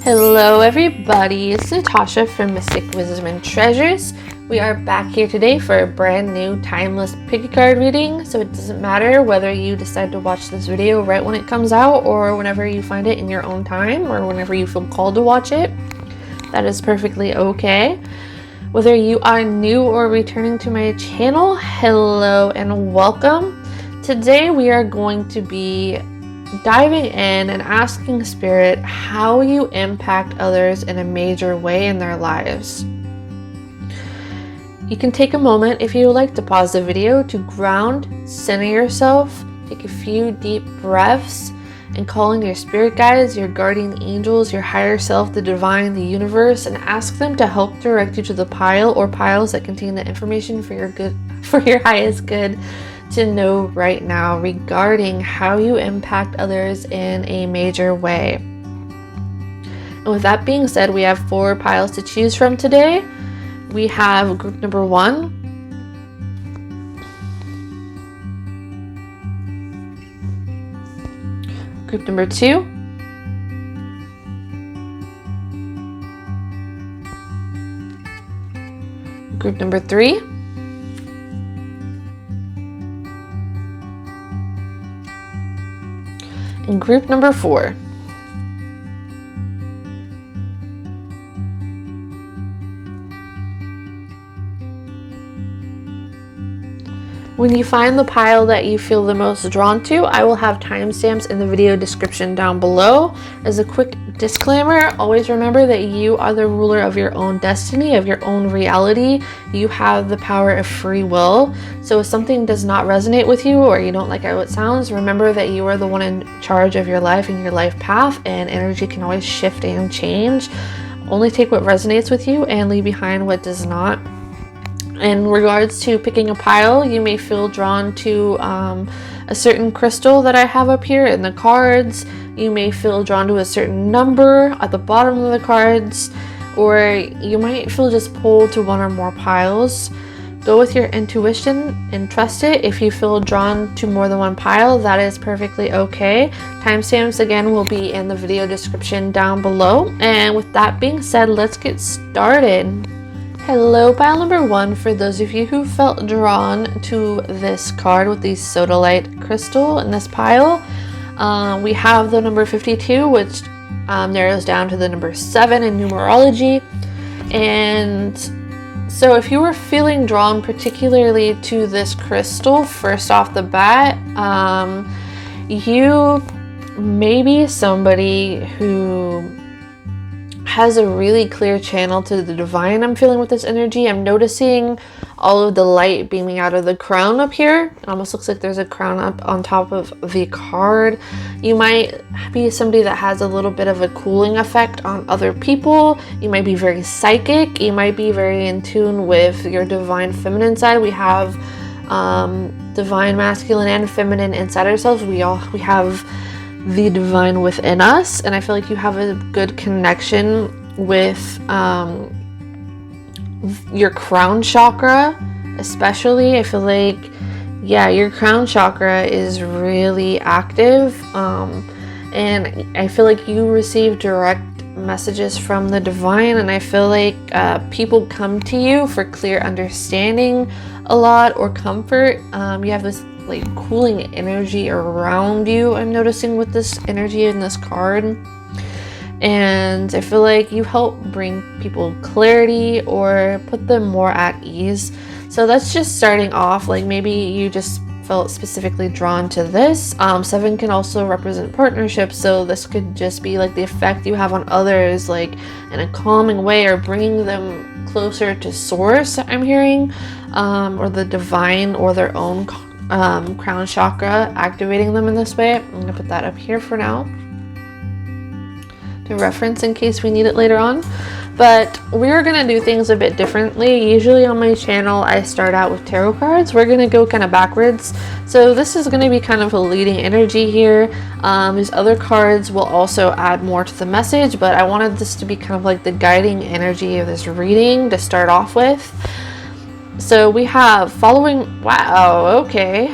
Hello everybody, it's Natasha from Mystic Wisdom and Treasures. We are back here today for a brand new timeless picky card reading, so it doesn't matter whether you decide to watch this video right when it comes out or whenever you find it in your own time or whenever you feel called to watch it. That is perfectly okay. Whether you are new or returning to my channel, hello and welcome. Today we are going to be diving in and asking Spirit how you impact others in a major way in their lives. You can take a moment if you would like to pause the video to ground, center yourself, take a few deep breaths, and call in your spirit guides, your guardian angels, your higher self, the divine, the universe, and ask them to help direct you to the pile or piles that contain the information for your highest good to know right now regarding how you impact others in a major way. And with that being said, we have 4 piles to choose from today. We have group number 1, group number 2, group number 3, and group number 4. When you find the pile that you feel the most drawn to, I will have timestamps in the video description down below. As a quick disclaimer, always remember that you are the ruler of your own destiny, of your own reality. You have the power of free will. So if something does not resonate with you or you don't like how it sounds, remember that you are the one in charge of your life and your life path, and energy can always shift and change. Only take what resonates with you and leave behind what does not. In regards to picking a pile, you may feel drawn to a certain crystal that I have up here in the cards. You may feel drawn to a certain number at the bottom of the cards, or you might feel just pulled to one or more piles. Go with your intuition and trust it. If you feel drawn to more than one pile, that is perfectly okay. Timestamps again will be in the video description down below. And with that being said, let's get started. Hello, pile number 1. For those of you who felt drawn to this card with the sodalite crystal in this pile, we have the number 52, which narrows down to the number 7 in numerology. And so if you were feeling drawn particularly to this crystal, first off the bat, you may be somebody who has a really clear channel to the divine. I'm feeling with this energy. I'm noticing all of the light beaming out of the crown up here. It almost looks like there's a crown up on top of the card. You might be somebody that has a little bit of a cooling effect on other people. You might be very psychic. You might be very in tune with your divine feminine side. We have divine masculine and feminine inside ourselves. We have the divine within us, and I feel like you have a good connection with your crown chakra especially. I feel like, yeah, your crown chakra is really active, and I feel like you receive direct messages from the divine, and I feel like people come to you for clear understanding a lot or comfort. You have this like cooling energy around you, I'm noticing with this energy in this card, and I feel like you help bring people clarity or put them more at ease. So that's just starting off. Like maybe you just felt specifically drawn to this. 7 can also represent partnerships, so this could just be like the effect you have on others, like in a calming way, or bringing them closer to source, I'm hearing, or the divine, or their own crown chakra, activating them in this way. I'm going to put that up here for now to reference in case we need it later on. But we're going to do things a bit differently. Usually on my channel I start out with tarot cards. We're going to go kind of backwards, so this is going to be kind of a leading energy here. These other cards will also add more to the message, but I wanted this to be kind of like the guiding energy of this reading to start off with. So we have following, wow, okay.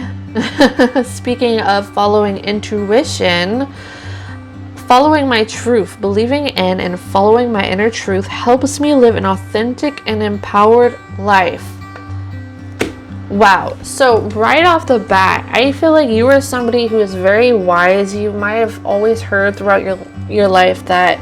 Speaking of following intuition, Following my truth, believing in and following my inner truth helps me live an authentic and empowered life. Wow. So right off the bat, I feel like you are somebody who is very wise. You might have always heard throughout your life that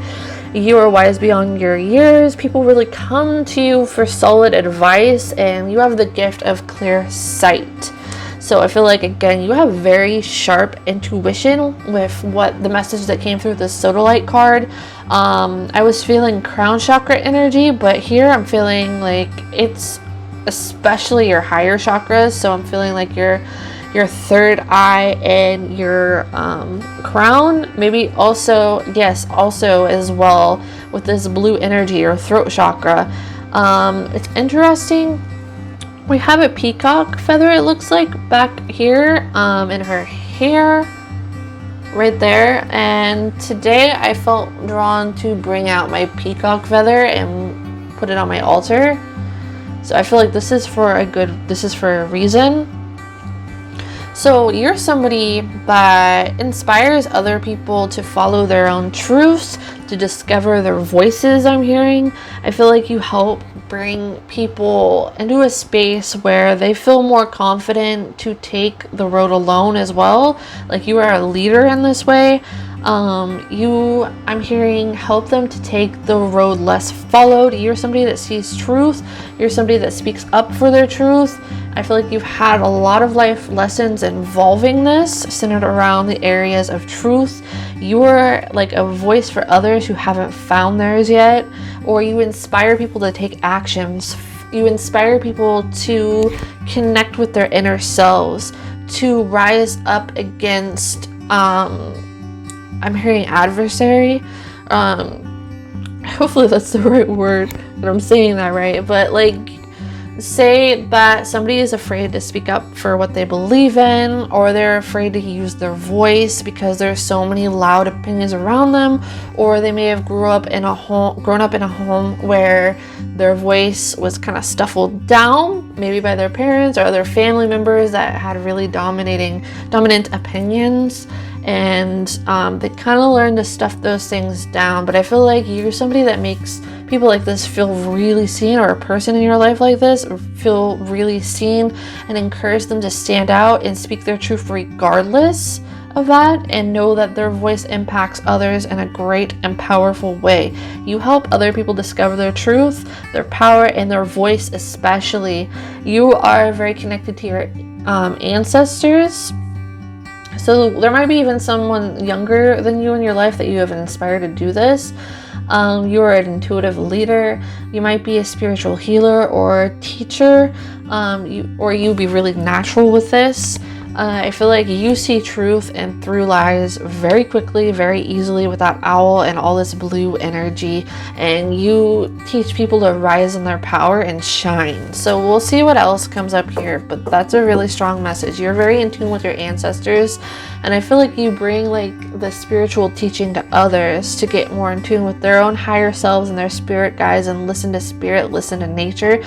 you are wise beyond your years. People really come to you for solid advice, and you have the gift of clear sight. So I feel like, again, you have very sharp intuition with what the message that came through the Sodalite card. I was feeling crown chakra energy, but here I'm feeling like it's especially your higher chakras. So I'm feeling like your third eye and your crown, maybe also, yes, also as well with this blue energy, your throat chakra. It's interesting. We have a peacock feather, it looks like, back here in her hair right there. And today I felt drawn to bring out my peacock feather and put it on my altar. So I feel like this is for a reason. So you're somebody that inspires other people to follow their own truths, to discover their voices, I'm hearing. I feel like you help bring people into a space where they feel more confident to take the road alone as well. Like you are a leader in this way. I'm hearing, help them to take the road less followed. You're somebody that sees truth. You're somebody that speaks up for their truth. I feel like you've had a lot of life lessons involving this, centered around the areas of truth. You're like a voice for others who haven't found theirs yet, or you inspire people to take actions. You inspire people to connect with their inner selves, to rise up against, I'm hearing adversary. Hopefully that's the right word, that I'm saying that right. But like, say that somebody is afraid to speak up for what they believe in, or they're afraid to use their voice because there's so many loud opinions around them, or they may have grown up in a home where their voice was kind of stifled down, maybe by their parents or other family members that had really dominant opinions, and they kind of learned to stuff those things down. But I feel like you're somebody that makes people like this feel really seen, or a person in your life like this feel really seen, and encourage them to stand out and speak their truth regardless of that, and know that their voice impacts others in a great and powerful way. You help other people discover their truth, their power, and their voice especially. You are very connected to your ancestors. So there might be even someone younger than you in your life that you have inspired to do this. You are an intuitive leader. You might be a spiritual healer or a teacher, or you be really natural with this. I feel like you see truth and through lies very quickly, very easily with that owl and all this blue energy, and you teach people to rise in their power and shine. So we'll see what else comes up here, but that's a really strong message. You're very in tune with your ancestors, and I feel like you bring like the spiritual teaching to others to get more in tune with their own higher selves and their spirit guides, and listen to spirit, listen to nature.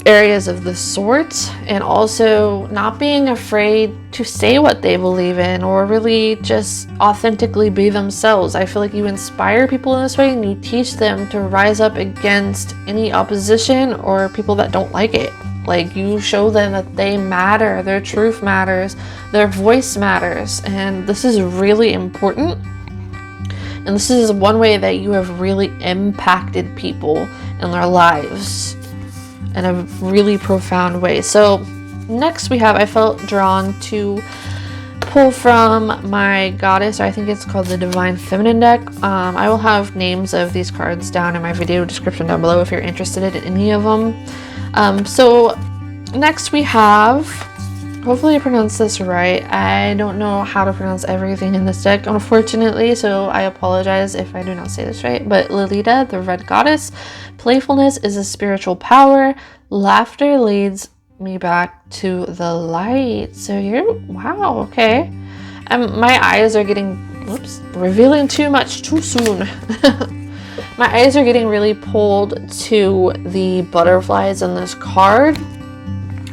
Areas of the sort, and also not being afraid to say what they believe in, or really just authentically be themselves. I feel like you inspire people in this way, and you teach them to rise up against any opposition or people that don't like it. Like, you show them that they matter, their truth matters, their voice matters, and this is really important. And this is one way that you have really impacted people in their lives in a really profound way. So next we have, I felt drawn to pull from my goddess, or I think it's called the Divine Feminine deck. I will have names of these cards down in my video description down below if you're interested in any of them. So next we have, hopefully I pronounce this right. I don't know how to pronounce everything in this deck, unfortunately, so I apologize if I do not say this right. But Lilita, the red goddess. Playfulness is a spiritual power. Laughter leads me back to the light. So you're, wow, okay. My eyes are getting, whoops, revealing too much too soon. My eyes are getting really pulled to the butterflies in this card.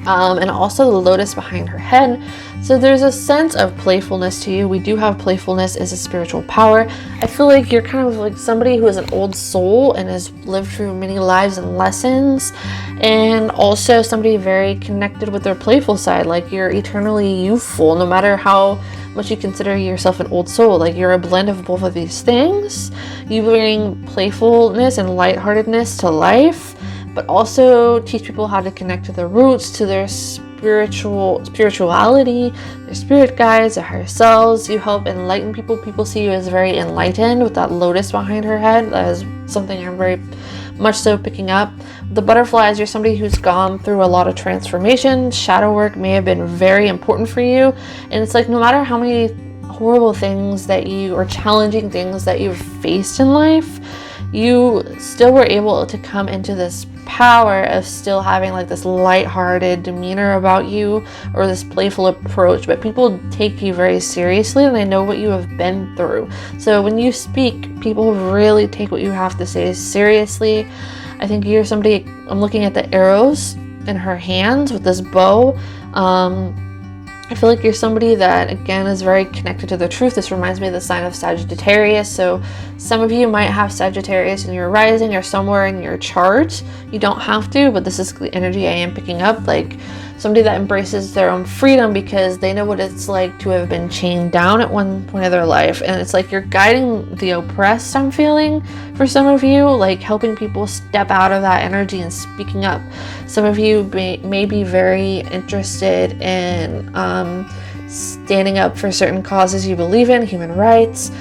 And also the lotus behind her head. So there's a sense of playfulness to you. We do have playfulness as a spiritual power. I feel like you're kind of like somebody who is an old soul and has lived through many lives and lessons, and also somebody very connected with their playful side. Like you're eternally youthful, no matter how much you consider yourself an old soul. Like you're a blend of both of these things. You bring playfulness and lightheartedness to life, but also teach people how to connect to their roots, to their spirituality, their spirit guides, their higher selves. You help enlighten people. People see you as very enlightened with that lotus behind her head. That is something I'm very much so picking up. The butterflies, you're somebody who's gone through a lot of transformation. Shadow work may have been very important for you. And it's like no matter how many horrible things that you, or challenging things that you've faced in life, you still were able to come into this power of still having like this lighthearted demeanor about you, or this playful approach, but people take you very seriously and they know what you have been through. So when you speak, people really take what you have to say seriously. I think you're somebody, I'm looking at the arrows in her hands with this bow. I feel like you're somebody that, again, is very connected to the truth. This reminds me of the sign of Sagittarius. So some of you might have Sagittarius in your rising or somewhere in your chart. You don't have to, but this is the energy I am picking up. Like somebody that embraces their own freedom because they know what it's like to have been chained down at one point of their life. And it's like you're guiding the oppressed, I'm feeling, for some of you, like helping people step out of that energy and speaking up. Some of you may be very interested in standing up for certain causes you believe in, human rights,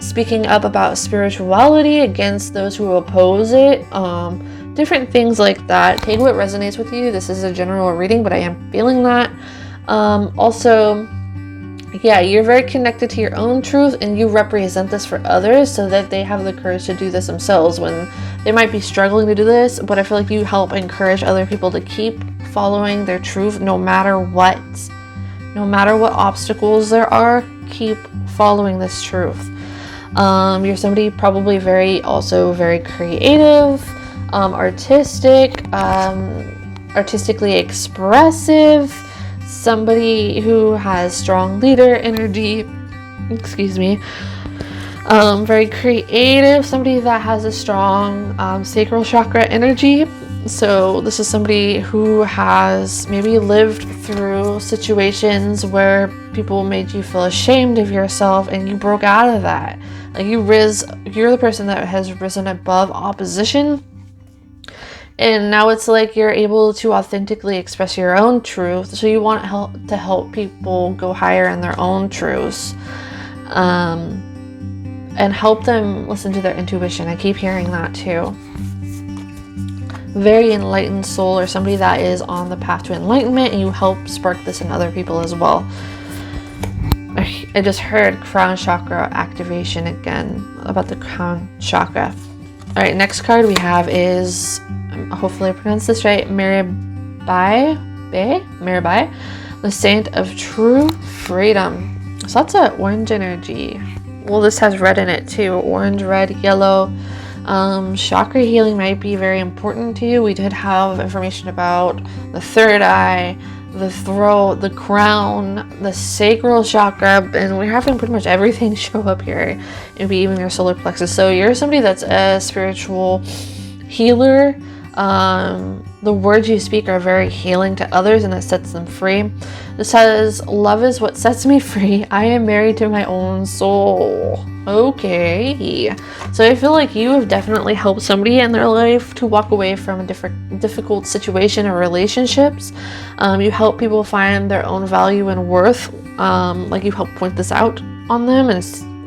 speaking up about spirituality against those who oppose it, different things like that. Take what resonates with you. This is a general reading, but I am feeling that. Also, yeah, you're very connected to your own truth, and you represent this for others so that they have the courage to do this themselves when they might be struggling to do this. But I feel like you help encourage other people to keep following their truth no matter what. No matter what obstacles there are, keep following this truth. You're somebody probably also very creative, artistic, artistically expressive, somebody who has strong leader energy, very creative, somebody that has a strong sacral chakra energy. So this is somebody who has maybe lived through situations where people made you feel ashamed of yourself and you broke out of that. Like you're the person that has risen above opposition. And now it's like you're able to authentically express your own truth. So you want to help people go higher in their own truths. And help them listen to their intuition. I keep hearing that too. Very enlightened soul, or somebody that is on the path to enlightenment, and you help spark this in other people as well. I just heard crown chakra activation again, about the crown chakra. All right, next card we have is, hopefully I pronounced this right, Mirabai, the Saint of True Freedom. So that's an orange energy. Well, this has red in it too. Orange, red, yellow. Chakra healing might be very important to you. We did have information about the third eye, the throat, the crown, the sacral chakra, and we're having pretty much everything show up here. Maybe even your solar plexus. So you're somebody that's a spiritual healer. The words you speak are very healing to others, and it sets them free. This says, love is what sets me free. I am married to my own soul. Okay. So I feel like you have definitely helped somebody in their life to walk away from a difficult situation or relationships. You help people find their own value and worth. Like you help point this out on them and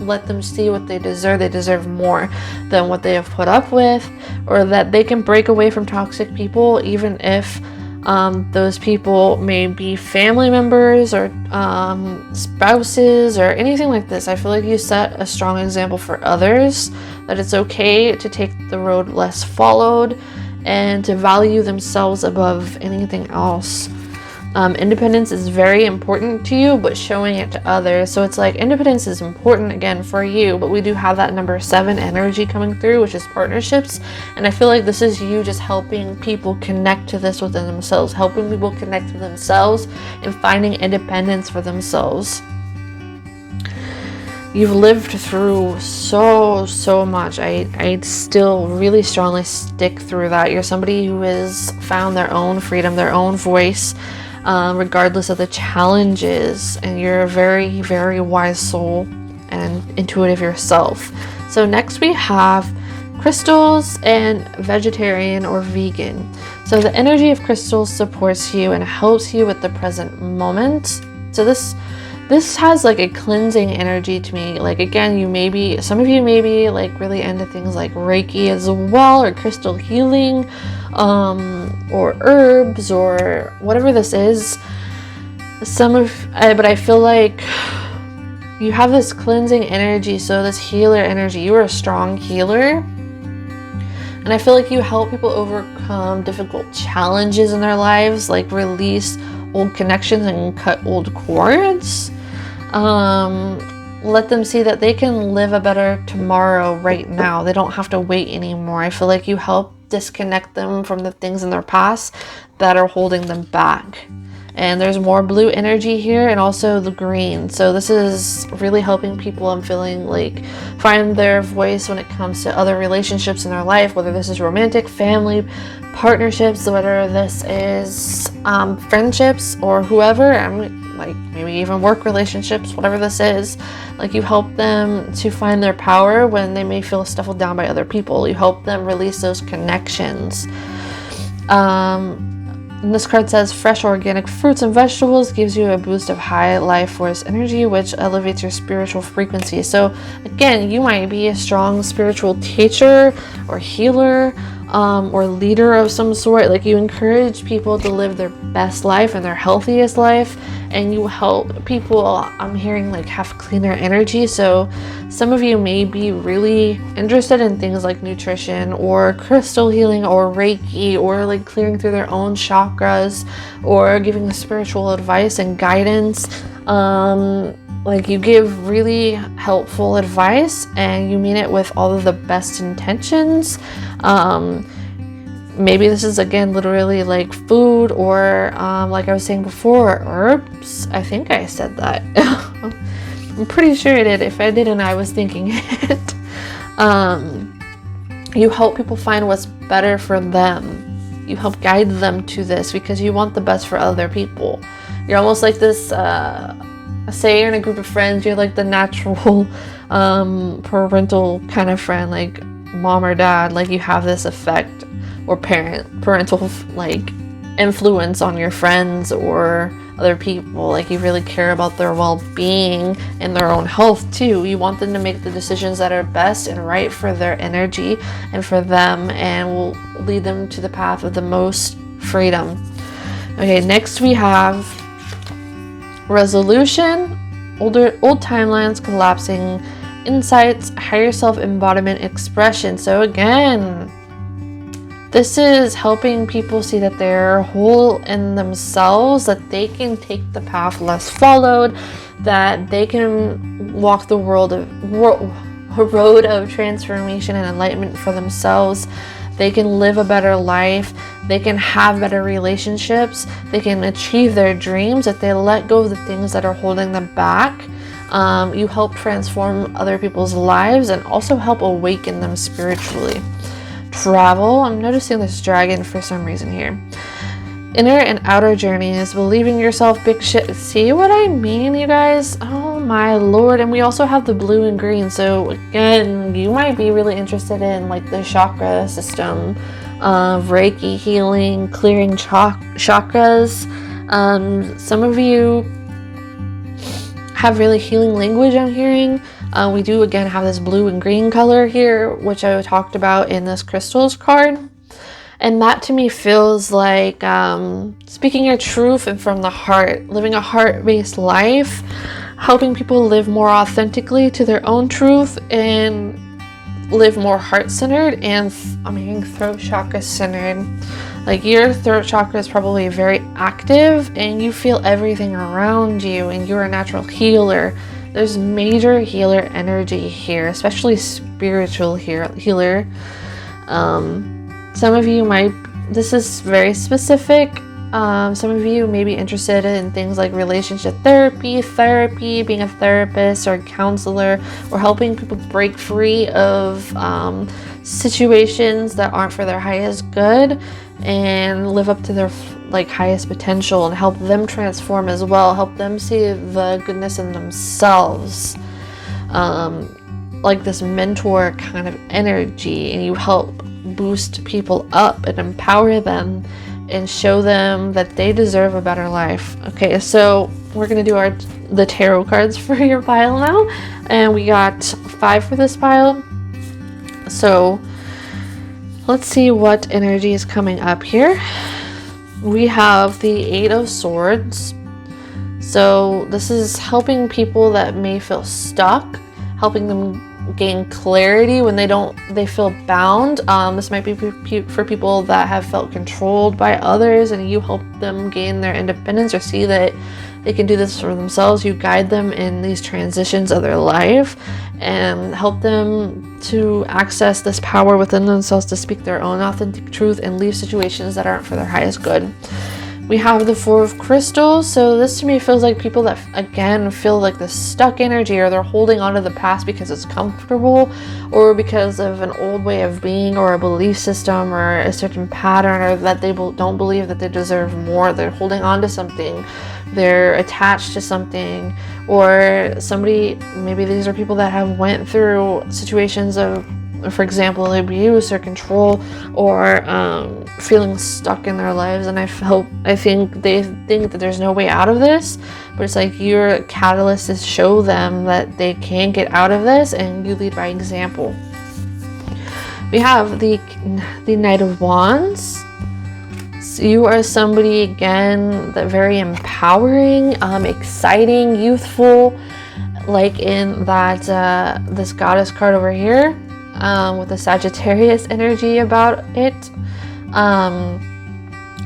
let them see what they deserve. They deserve more than what they have put up with, or that they can break away from toxic people, even if those people may be family members or spouses or anything like this. I feel like you set a strong example for others that it's okay to take the road less followed and to value themselves above anything else. Independence is very important to you, but showing it to others. So it's like independence is important again for you, but we do have that number 7 energy coming through, which is partnerships. And I feel like this is you just helping people connect to this within themselves, helping people connect to themselves and finding independence for themselves. You've lived through so much. I still really strongly stick through that. You're somebody who has found their own freedom, their own voice, regardless of the challenges, and you're a very, very wise soul and intuitive yourself. So next we have crystals and vegetarian or vegan. So the energy of crystals supports you and helps you with the present moment. So this has like a cleansing energy to me. Like again, some of you may be like really into things like Reiki as well, or crystal healing, or herbs, or whatever this is. But I feel like you have this cleansing energy, so this healer energy. You are a strong healer. And I feel like you help people overcome difficult challenges in their lives, like release old connections and cut old cords. Let them see that they can live a better tomorrow right now. They don't have to wait anymore. I feel like you help disconnect them from the things in their past that are holding them back. And there's more blue energy here, and also the green. So this is really helping people, I'm feeling like, find their voice when it comes to other relationships in their life, whether this is romantic, family, partnerships, whether this is friendships or whoever, like maybe even work relationships, whatever this is. Like you help them to find their power when they may feel stifled down by other people. You help them release those connections. And this card says fresh organic fruits and vegetables gives you a boost of high life force energy, which elevates your spiritual frequency. So again, you might be a strong spiritual teacher or healer, or leader of some sort. Like you encourage people to live their best life and their healthiest life, and you help people, I'm hearing, like have cleaner energy. So some of you may be really interested in things like nutrition or crystal healing or Reiki, or like clearing through their own chakras, or giving spiritual advice and guidance. Like you give really helpful advice and you mean it with all of the best intentions. Maybe this is again literally like food, or like I was saying before, herbs. I think I said that. I'm pretty sure I did. If I didn't, I was thinking it. You help people find what's better for them. You help guide them to this because you want the best for other people. You're almost like this, say you're in a group of friends, you're like the natural parental kind of friend, like mom or dad. Like you have this effect or parental like influence on your friends or other people. Like you really care about their well-being and their own health too. You want them to make the decisions that are best and right for their energy and for them, and will lead them to the path of the most freedom. Okay, next we have resolution, old timelines collapsing, insights, higher self embodiment, expression. So again, this is helping people see that they're whole in themselves, that they can take the path less followed, that they can walk the road of transformation and enlightenment for themselves. They can live a better life. They can have better relationships. They can achieve their dreams if they let go of the things that are holding them back. You help transform other people's lives and also help awaken them spiritually. Travel. I'm noticing this dragon for some reason here. Inner and outer journeys, believing yourself, big shit. See what I mean, you guys? Oh my lord. And we also have the blue and green. So again, you might be really interested in like the chakra system, Reiki healing, clearing chakras. Some of you have really healing language, I'm hearing. We do again have this blue and green color here, which I talked about in this crystals card. And that to me feels like speaking your truth and from the heart, living a heart-based life, helping people live more authentically to their own truth and live more heart-centered, and I'm hearing throat chakra centered. Like your throat chakra is probably very active and you feel everything around you, and you're a natural healer. There's major healer energy here, especially spiritual healer. Some of you might, this is very specific. Some of you may be interested in things like relationship therapy, being a therapist or a counselor, or helping people break free of situations that aren't for their highest good and live up to their like highest potential, and help them transform as well, help them see the goodness in themselves. Like this mentor kind of energy, and you help boost people up and empower them and show them that they deserve a better life. Okay, so we're gonna do the tarot cards for your pile now, and we got 5 for this pile. So let's see what energy is coming up here. We have the 8 of Swords. So this is helping people that may feel stuck, helping them gain clarity when they feel bound. This might be for people that have felt controlled by others, and you help them gain their independence or see that they can do this for themselves. You guide them in these transitions of their life and help them to access this power within themselves to speak their own authentic truth and leave situations that aren't for their highest good. We have the 4 of Crystals. So this to me feels like people that, again, feel like the stuck energy, or they're holding on to the past because it's comfortable, or because of an old way of being, or a belief system, or a certain pattern, or that they don't believe that they deserve more. They're holding on to something. They're attached to something, or somebody, maybe these are people that have went through situations of, for example, abuse or control, or feeling stuck in their lives, and I think they think that there's no way out of this, but it's like you're a catalyst to show them that they can get out of this, and you lead by example. We have the Knight of Wands. So you are somebody, again, that very empowering, exciting, youthful, like in that this Goddess card over here, with the Sagittarius energy about it.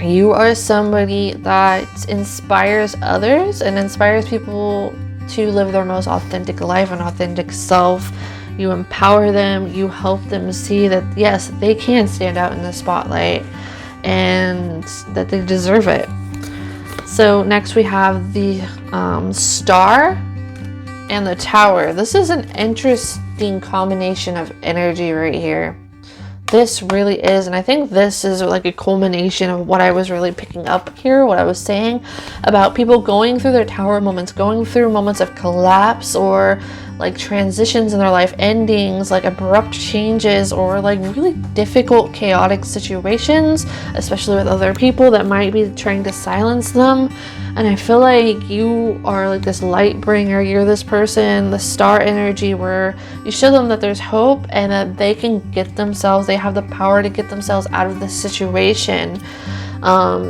You are somebody that inspires others and inspires people to live their most authentic life and authentic self. You empower them, you help them see that yes, they can stand out in the spotlight and that they deserve it. So next we have the Star and the Tower. This is an interesting combination of energy right here. This really is, and I think this is like a culmination of what I was really picking up here, what I was saying about people going through their tower moments, going through moments of collapse, or like transitions in their life, endings, like abrupt changes, or like really difficult, chaotic situations, especially with other people that might be trying to silence them. And I feel like you are like this light bringer. You're this person, the star energy, where you show them that there's hope and that they can get themselves, they have the power to get themselves out of this situation.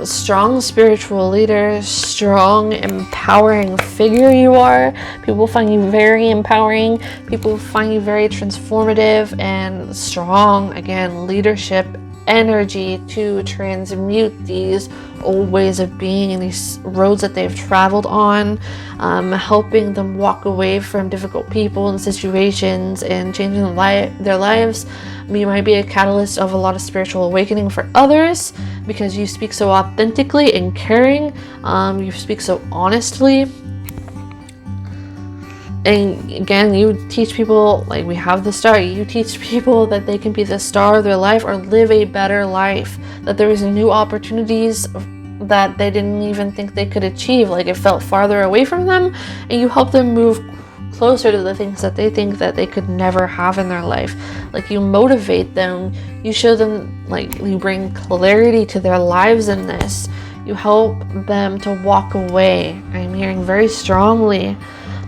Strong spiritual leader, strong, empowering figure you are. People find you very empowering. People find you very transformative and strong, again, leadership energy to transmute these old ways of being and these roads that they've traveled on, helping them walk away from difficult people and situations and changing their lives. You might be a catalyst of a lot of spiritual awakening for others because you speak so authentically and caring. You speak so honestly. And again, you teach people, like we have the Star, you teach people that they can be the star of their life or live a better life, that there is new opportunities that they didn't even think they could achieve, like it felt farther away from them, and you help them move closer to the things that they think that they could never have in their life. Like you motivate them, you show them, like you bring clarity to their lives in this. You help them to walk away. I'm hearing very strongly.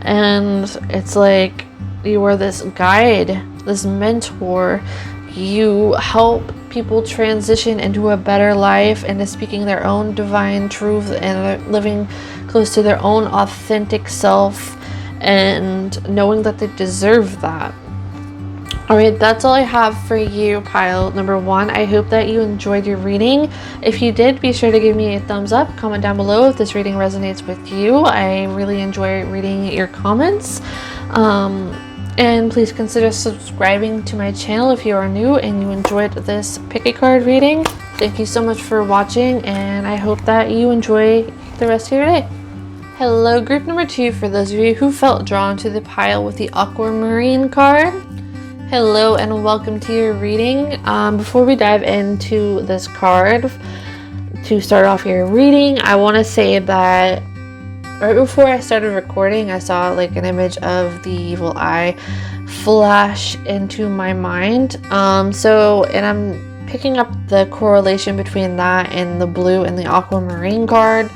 And it's like you are this guide, this mentor. You help people transition into a better life and to speaking their own divine truth and living close to their own authentic self and knowing that they deserve that. Alright, that's all I have for you, pile number 1. I hope that you enjoyed your reading. If you did, be sure to give me a thumbs up. Comment down below if this reading resonates with you. I really enjoy reading your comments. And please consider subscribing to my channel if you are new and you enjoyed this pick a card reading. Thank you so much for watching, and I hope that you enjoy the rest of your day. Hello, group number 2, for those of you who felt drawn to the pile with the aquamarine card. Hello and welcome to your reading. Before we dive into this card, to start off your reading, I want to say that right before I started recording, I saw like an image of the evil eye flash into my mind. And I'm picking up the correlation between that and the blue and the aquamarine card.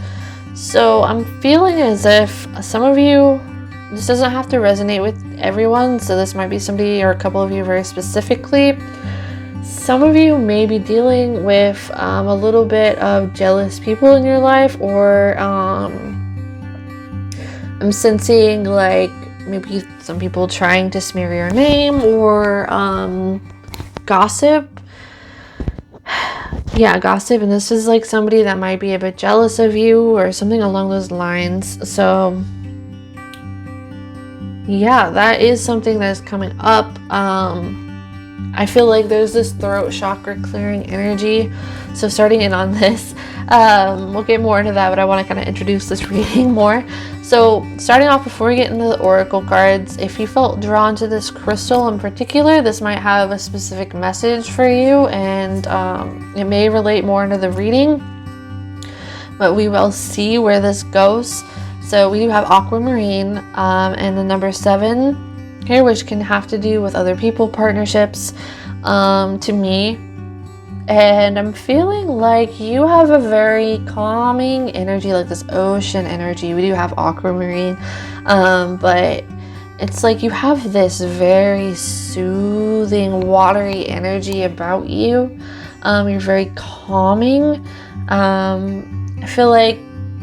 So I'm feeling as if some of you, this doesn't have to resonate with everyone, so this might be somebody or a couple of you very specifically. Some of you may be dealing with a little bit of jealous people in your life, or I'm sensing like maybe some people trying to smear your name, or gossip. Yeah, gossip, and this is like somebody that might be a bit jealous of you or something along those lines. So yeah, that is something that's coming up. I feel like there's this throat chakra clearing energy. So starting in on this, we'll get more into that, but I want to kind of introduce this reading more. So starting off, before we get into the oracle cards, if you felt drawn to this crystal in particular, this might have a specific message for you, and it may relate more into the reading, but we will see where this goes. So we do have aquamarine and the number 7 here, which can have to do with other people, partnerships, to me. And I'm feeling like you have a very calming energy, like this ocean energy. We do have aquamarine, but it's like you have this very soothing, watery energy about you. You're very calming. I feel like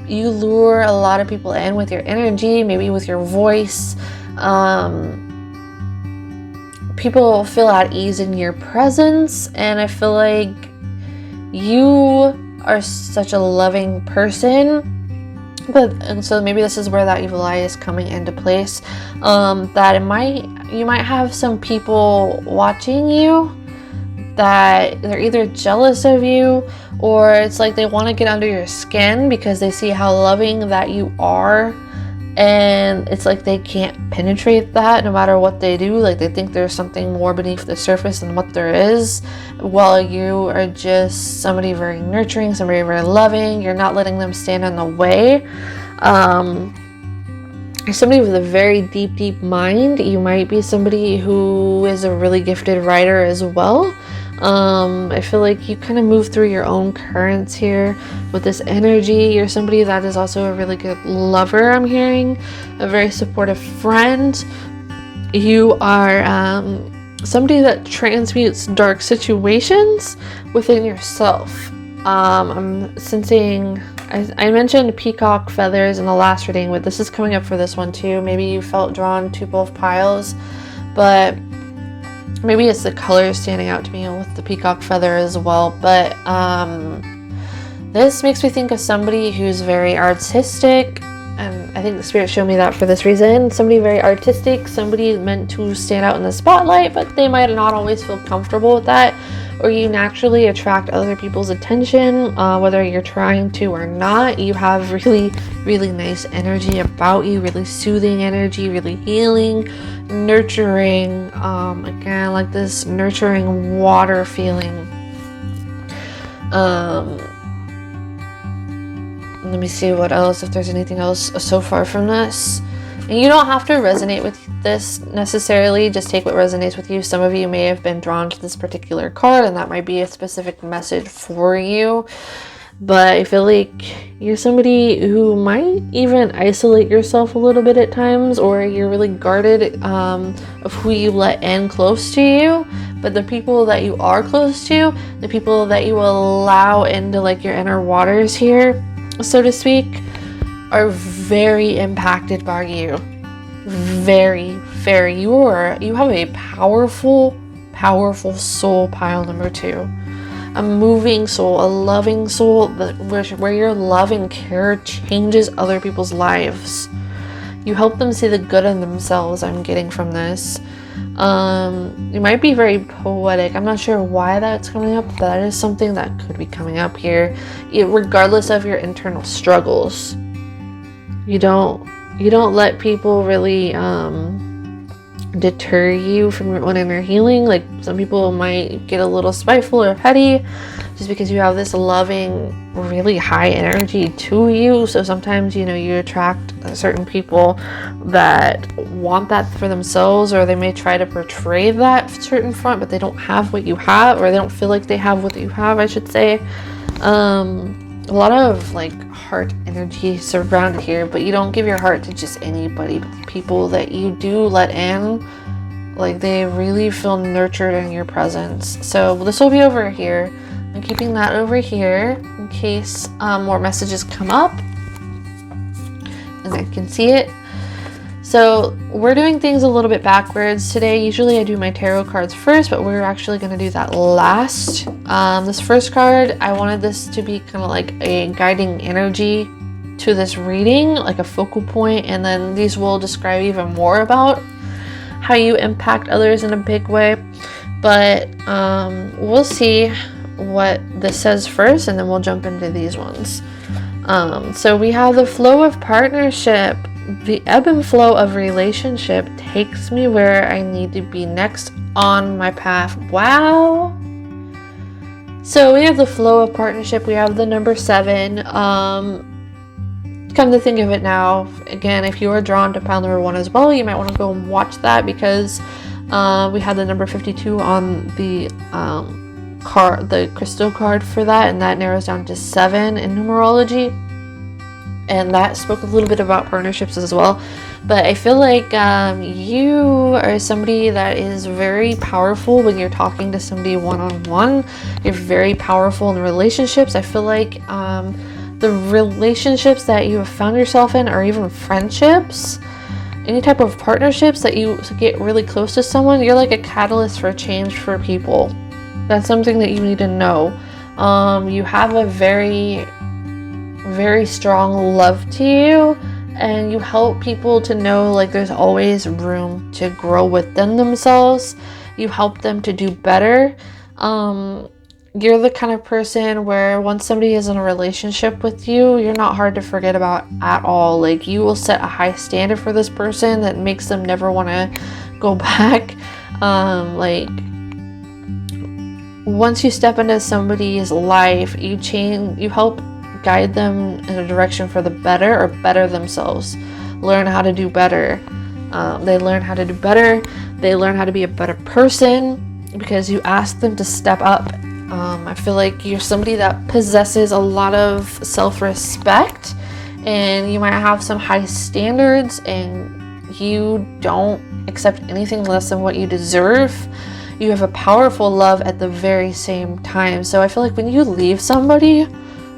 you lure a lot of people in with your energy, maybe with your voice. People feel at ease in your presence, and I feel like you are such a loving person. And so maybe this is where that evil eye is coming into place. That you might have some people watching you that they're either jealous of you, or it's like they want to get under your skin because they see how loving that you are, and it's like they can't penetrate that no matter what they do. Like they think there's something more beneath the surface than what there is, while you are just somebody very nurturing, somebody very loving. You're not letting them stand in the way. You're somebody with a very deep mind. You might be somebody who is a really gifted writer as well. I feel like you kind of move through your own currents here with this energy. You're somebody that is also a really good lover, I'm hearing, a very supportive friend. You are somebody that transmutes dark situations within yourself. I'm sensing, I mentioned peacock feathers in the last reading, but this is coming up for this one too. Maybe you felt drawn to both piles, but maybe it's the color standing out to me with the peacock feather as well. But this makes me think of somebody who's very artistic, and I think the spirit showed me that for this reason. Somebody very artistic, somebody meant to stand out in the spotlight, but they might not always feel comfortable with that, or you naturally attract other people's attention, whether you're trying to or not. You have really nice energy about you, really soothing energy, really healing, nurturing, again, like this nurturing water feeling. Let me see what else, if there's anything else so far from this. And you don't have to resonate with this necessarily, just take what resonates with you. Some of you may have been drawn to this particular card, and that might be a specific message for you. But I feel like you're somebody who might even isolate yourself a little bit at times, or you're really guarded of who you let in close to you. But the people that you are close to, the people that you allow into like your inner waters here, so to speak, are very impacted by you. Very. You have a powerful powerful soul, pile number 2. A moving soul, a loving soul, where your love and care changes other people's lives. You help them see the good in themselves, I'm getting from this. You might be very poetic. I'm not sure why that's coming up, but that is something that could be coming up here. Regardless of your internal struggles, you don't let people really deter you from your own inner healing. Like, some people might get a little spiteful or petty just because you have this loving, really high energy to you. So sometimes, you know, you attract certain people that want that for themselves, or they may try to portray that certain front, but they don't have what you have, or they don't feel like they have what you have, I should say. A lot of like heart energy surrounded here, but you don't give your heart to just anybody, but the people that you do let in, like, they really feel nurtured in your presence. So this will be over here. I'm keeping that over here in case more messages come up and I can see it. So we're doing things a little bit backwards today. Usually I do my tarot cards first, but we're actually going to do that last. This first card, I wanted this to be kind of like a guiding energy to this reading, like a focal point, and then these will describe even more about how you impact others in a big way. But we'll see what this says first, and then we'll jump into these ones. So we have the flow of partnership. The ebb and flow of relationship takes me where I need to be next on my path. Wow. So we have the flow of partnership. We have the number 7. Come to think of it now, again, if you are drawn to pile number 1 as well, you might want to go and watch that, because we had the number 52 on the card, the crystal card for that, and that narrows down to 7 in numerology. And that spoke a little bit about partnerships as well. But I feel like you are somebody that is very powerful when you're talking to somebody one-on-one. You're very powerful in relationships. I feel like the relationships that you have found yourself in, or even friendships, any type of partnerships that you get really close to someone, you're like a catalyst for change for people. That's something that you need to know. You have a very, very strong love to you, and you help people to know, like, there's always room to grow within themselves. You help them to do better. You're the kind of person where once somebody is in a relationship with you, you're not hard to forget about at all. Like, you will set a high standard for this person that makes them never want to go back. Like, once you step into somebody's life, you help guide them in a direction for the better, or better themselves. Learn how to do better. They learn how to do better. They learn how to be a better person because you ask them to step up. I feel like you're somebody that possesses a lot of self-respect, and you might have some high standards, and you don't accept anything less than what you deserve. You have a powerful love at the very same time. So I feel like when you leave somebody,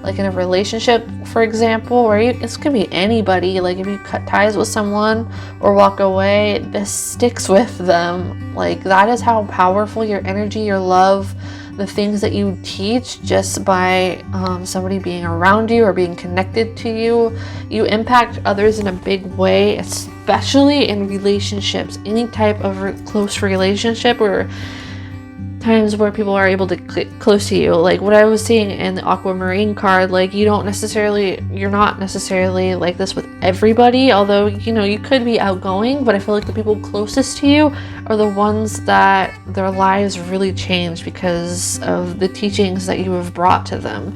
like in a relationship, for example, or it's gonna be anybody, like if you cut ties with someone or walk away, this sticks with them. Like, that is how powerful your energy, your love, the things that you teach, just by somebody being around you or being connected to you. You impact others in a big way, especially in relationships. Any type of close relationship, or times where people are able to get close to you. Like what I was seeing in the aquamarine card, like you're not necessarily like this with everybody, although, you know, you could be outgoing, but I feel like the people closest to you are the ones that their lives really changed because of the teachings that you have brought to them,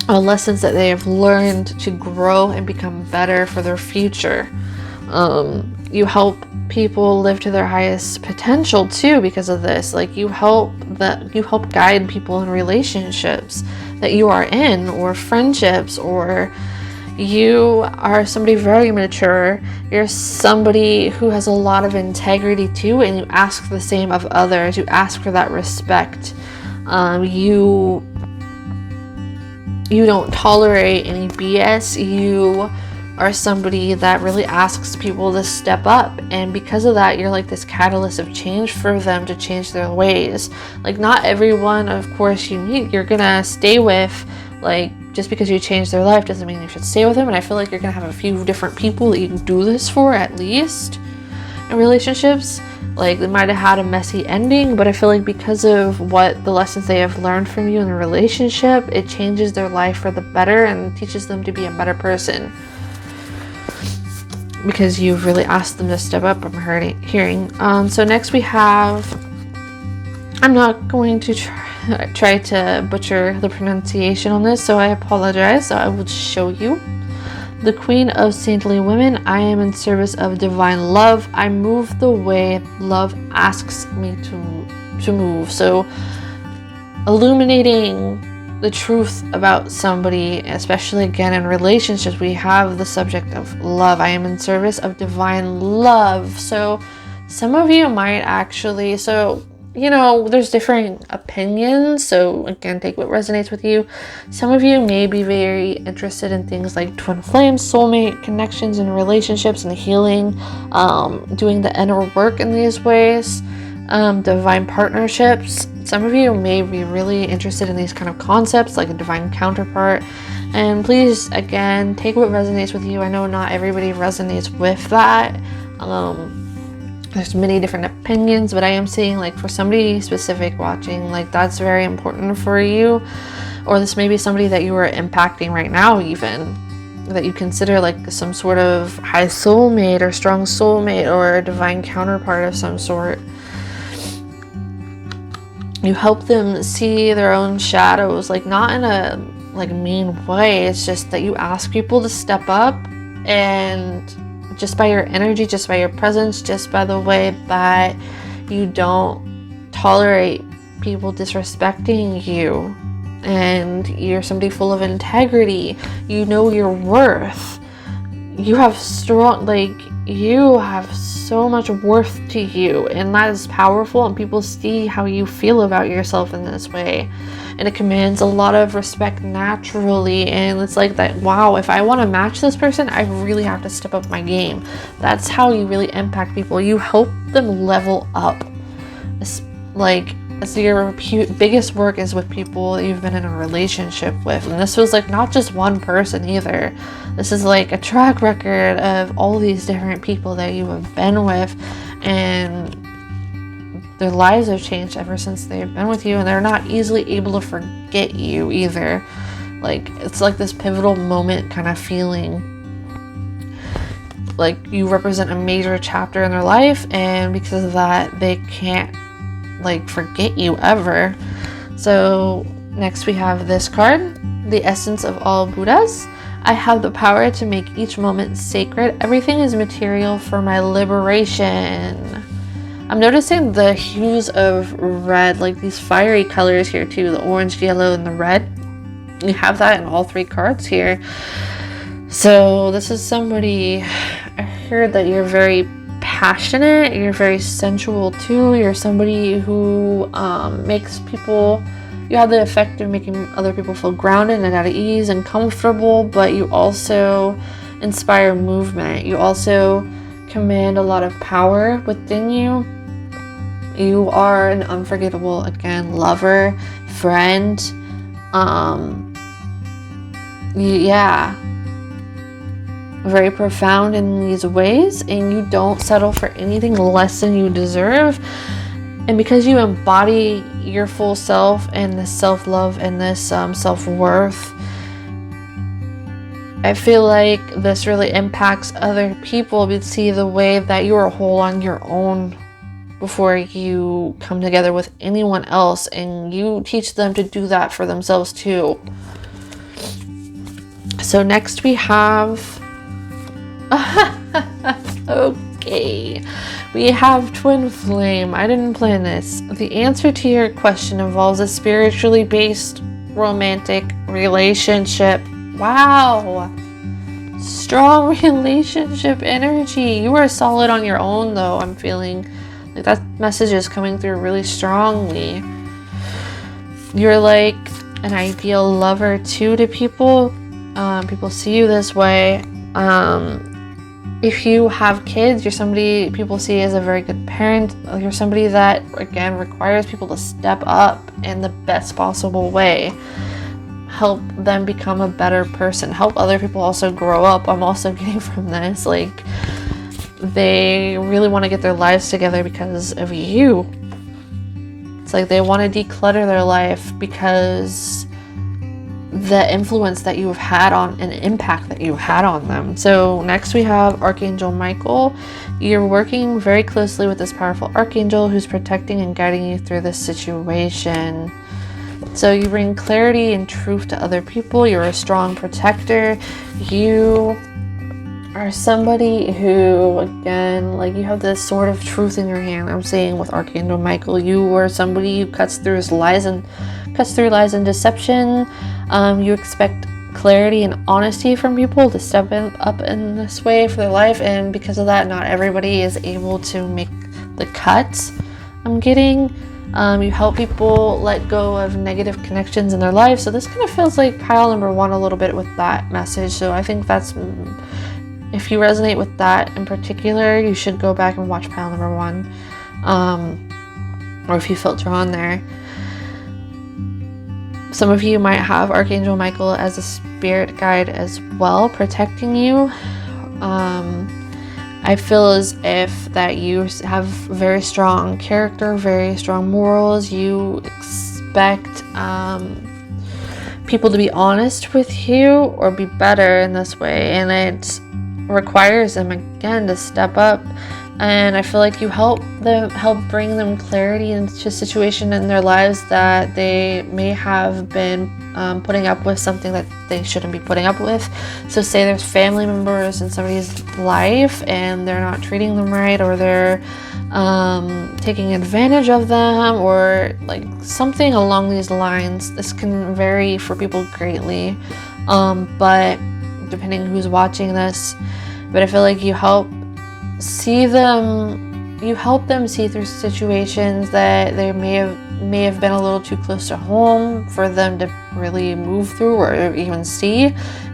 lessons that they have learned to grow and become better for their future. You help people live to their highest potential too because of this. Like, you help guide people in relationships that you are in, or friendships, or you are somebody very mature. You're somebody who has a lot of integrity too, and you ask the same of others. You ask for that respect. You don't tolerate any BS. You are somebody that really asks people to step up, and because of that you're like this catalyst of change for them to change their ways. Like, not everyone, of course, you meet you're gonna stay with. Like, just because you change their life doesn't mean you should stay with them. And I feel like you're gonna have a few different people that you can do this for, at least, in relationships. Like, they might have had a messy ending, but I feel like because of what the lessons they have learned from you in the relationship, it changes their life for the better and teaches them to be a better person. Because you've really asked them to step up, I'm hearing. So next we have, I'm not going to try to butcher the pronunciation on this, so I apologize. So I will show you. The Queen of Saintly Women. I am in service of divine love. I move the way love asks me to move. So illuminating the truth about somebody, especially again in relationships, we have the subject of love. I am in service of divine love. So some of you might actually, there's differing opinions, so again, take what resonates with you. Some of you may be very interested in things like twin flames, soulmate connections and relationships and healing, doing the inner work in these ways, divine partnerships. Some of you may be really interested in these kind of concepts, like a divine counterpart. And please, again, take what resonates with you. I know not everybody resonates with that. There's many different opinions, but I am seeing, like, for somebody specific watching, like, that's very important for you. Or this may be somebody that you are impacting right now, even, that you consider like some sort of high soulmate or strong soulmate or a divine counterpart of some sort. You help them see their own shadows, like not in a like mean way. It's just that you ask people to step up, and just by your energy, just by your presence, just by the way that you don't tolerate people disrespecting you, and you're somebody full of integrity. You know your worth. You have you have so much worth to you, and that is powerful, and people see how you feel about yourself in this way, and it commands a lot of respect naturally. And it's like that, wow, if I want to match this person, I really have to step up my game. That's how you really impact people. You help them level up. So your biggest work is with people that you've been in a relationship with. And this was like not just one person either. This is like a track record of all these different people that you have been with, and their lives have changed ever since they've been with you, and they're not easily able to forget you either. Like, it's like this pivotal moment kind of feeling. Like, you represent a major chapter in their life, and because of that, they can't like forget you ever. So next we have this card, the essence of all Buddhas. I have the power to make each moment sacred. Everything is material for my liberation. I'm noticing the hues of red, like these fiery colors here too, the orange, yellow, and the red. You have that in all three cards here. So this is somebody, I heard that you're very passionate, you're very sensual too. You're somebody who makes people, you have the effect of making other people feel grounded and at ease and comfortable, but you also inspire movement. You also command a lot of power within you. You are an unforgettable, again, lover, friend. Very profound in these ways, and you don't settle for anything less than you deserve. And because you embody your full self and this self-love and this self-worth, I feel like this really impacts other people to see the way that you are whole on your own before you come together with anyone else, and you teach them to do that for themselves too. So next we have okay, we have twin flame. I didn't plan this. The answer to your question involves a spiritually based romantic relationship. Wow, strong relationship energy. You are solid on your own though. I'm feeling like that message is coming through really strongly. You're like an ideal lover too to people. People see you this way. If you have kids, you're somebody people see as a very good parent. You're somebody that, again, requires people to step up in the best possible way. Help them become a better person. Help other people also grow up. I'm also getting from this, like, they really want to get their lives together because of you. It's like they want to declutter their life because the influence that you have had on, an impact that you had on them. So next we have Archangel Michael. You're working very closely with this powerful archangel who's protecting and guiding you through this situation. So you bring clarity and truth to other people. You're a strong protector. You are somebody who, again, like, you have this sword of truth in your hand. I'm saying with Archangel Michael, you are somebody who cuts through lies and deception. You expect clarity and honesty from people to step up in this way for their life, and because of that, not everybody is able to make the cuts. I'm getting. You help people let go of negative connections in their life. So this kind of feels like pile number 1 a little bit with that message. So I think that's, if you resonate with that in particular, you should go back and watch pile number 1. Or if you felt drawn there. Some of you might have Archangel Michael as a spirit guide as well, protecting you. I feel as if that you have very strong character, very strong morals. You expect people to be honest with you or be better in this way, and it requires them, again, to step up. And I feel like you help bring them clarity into a situation in their lives that they may have been putting up with something that they shouldn't be putting up with. So say there's family members in somebody's life and they're not treating them right, or they're taking advantage of them, or like something along these lines. This can vary for people greatly, but depending who's watching this. But I feel like you help them see through situations that they may have been a little too close to home for them to really move through or even see.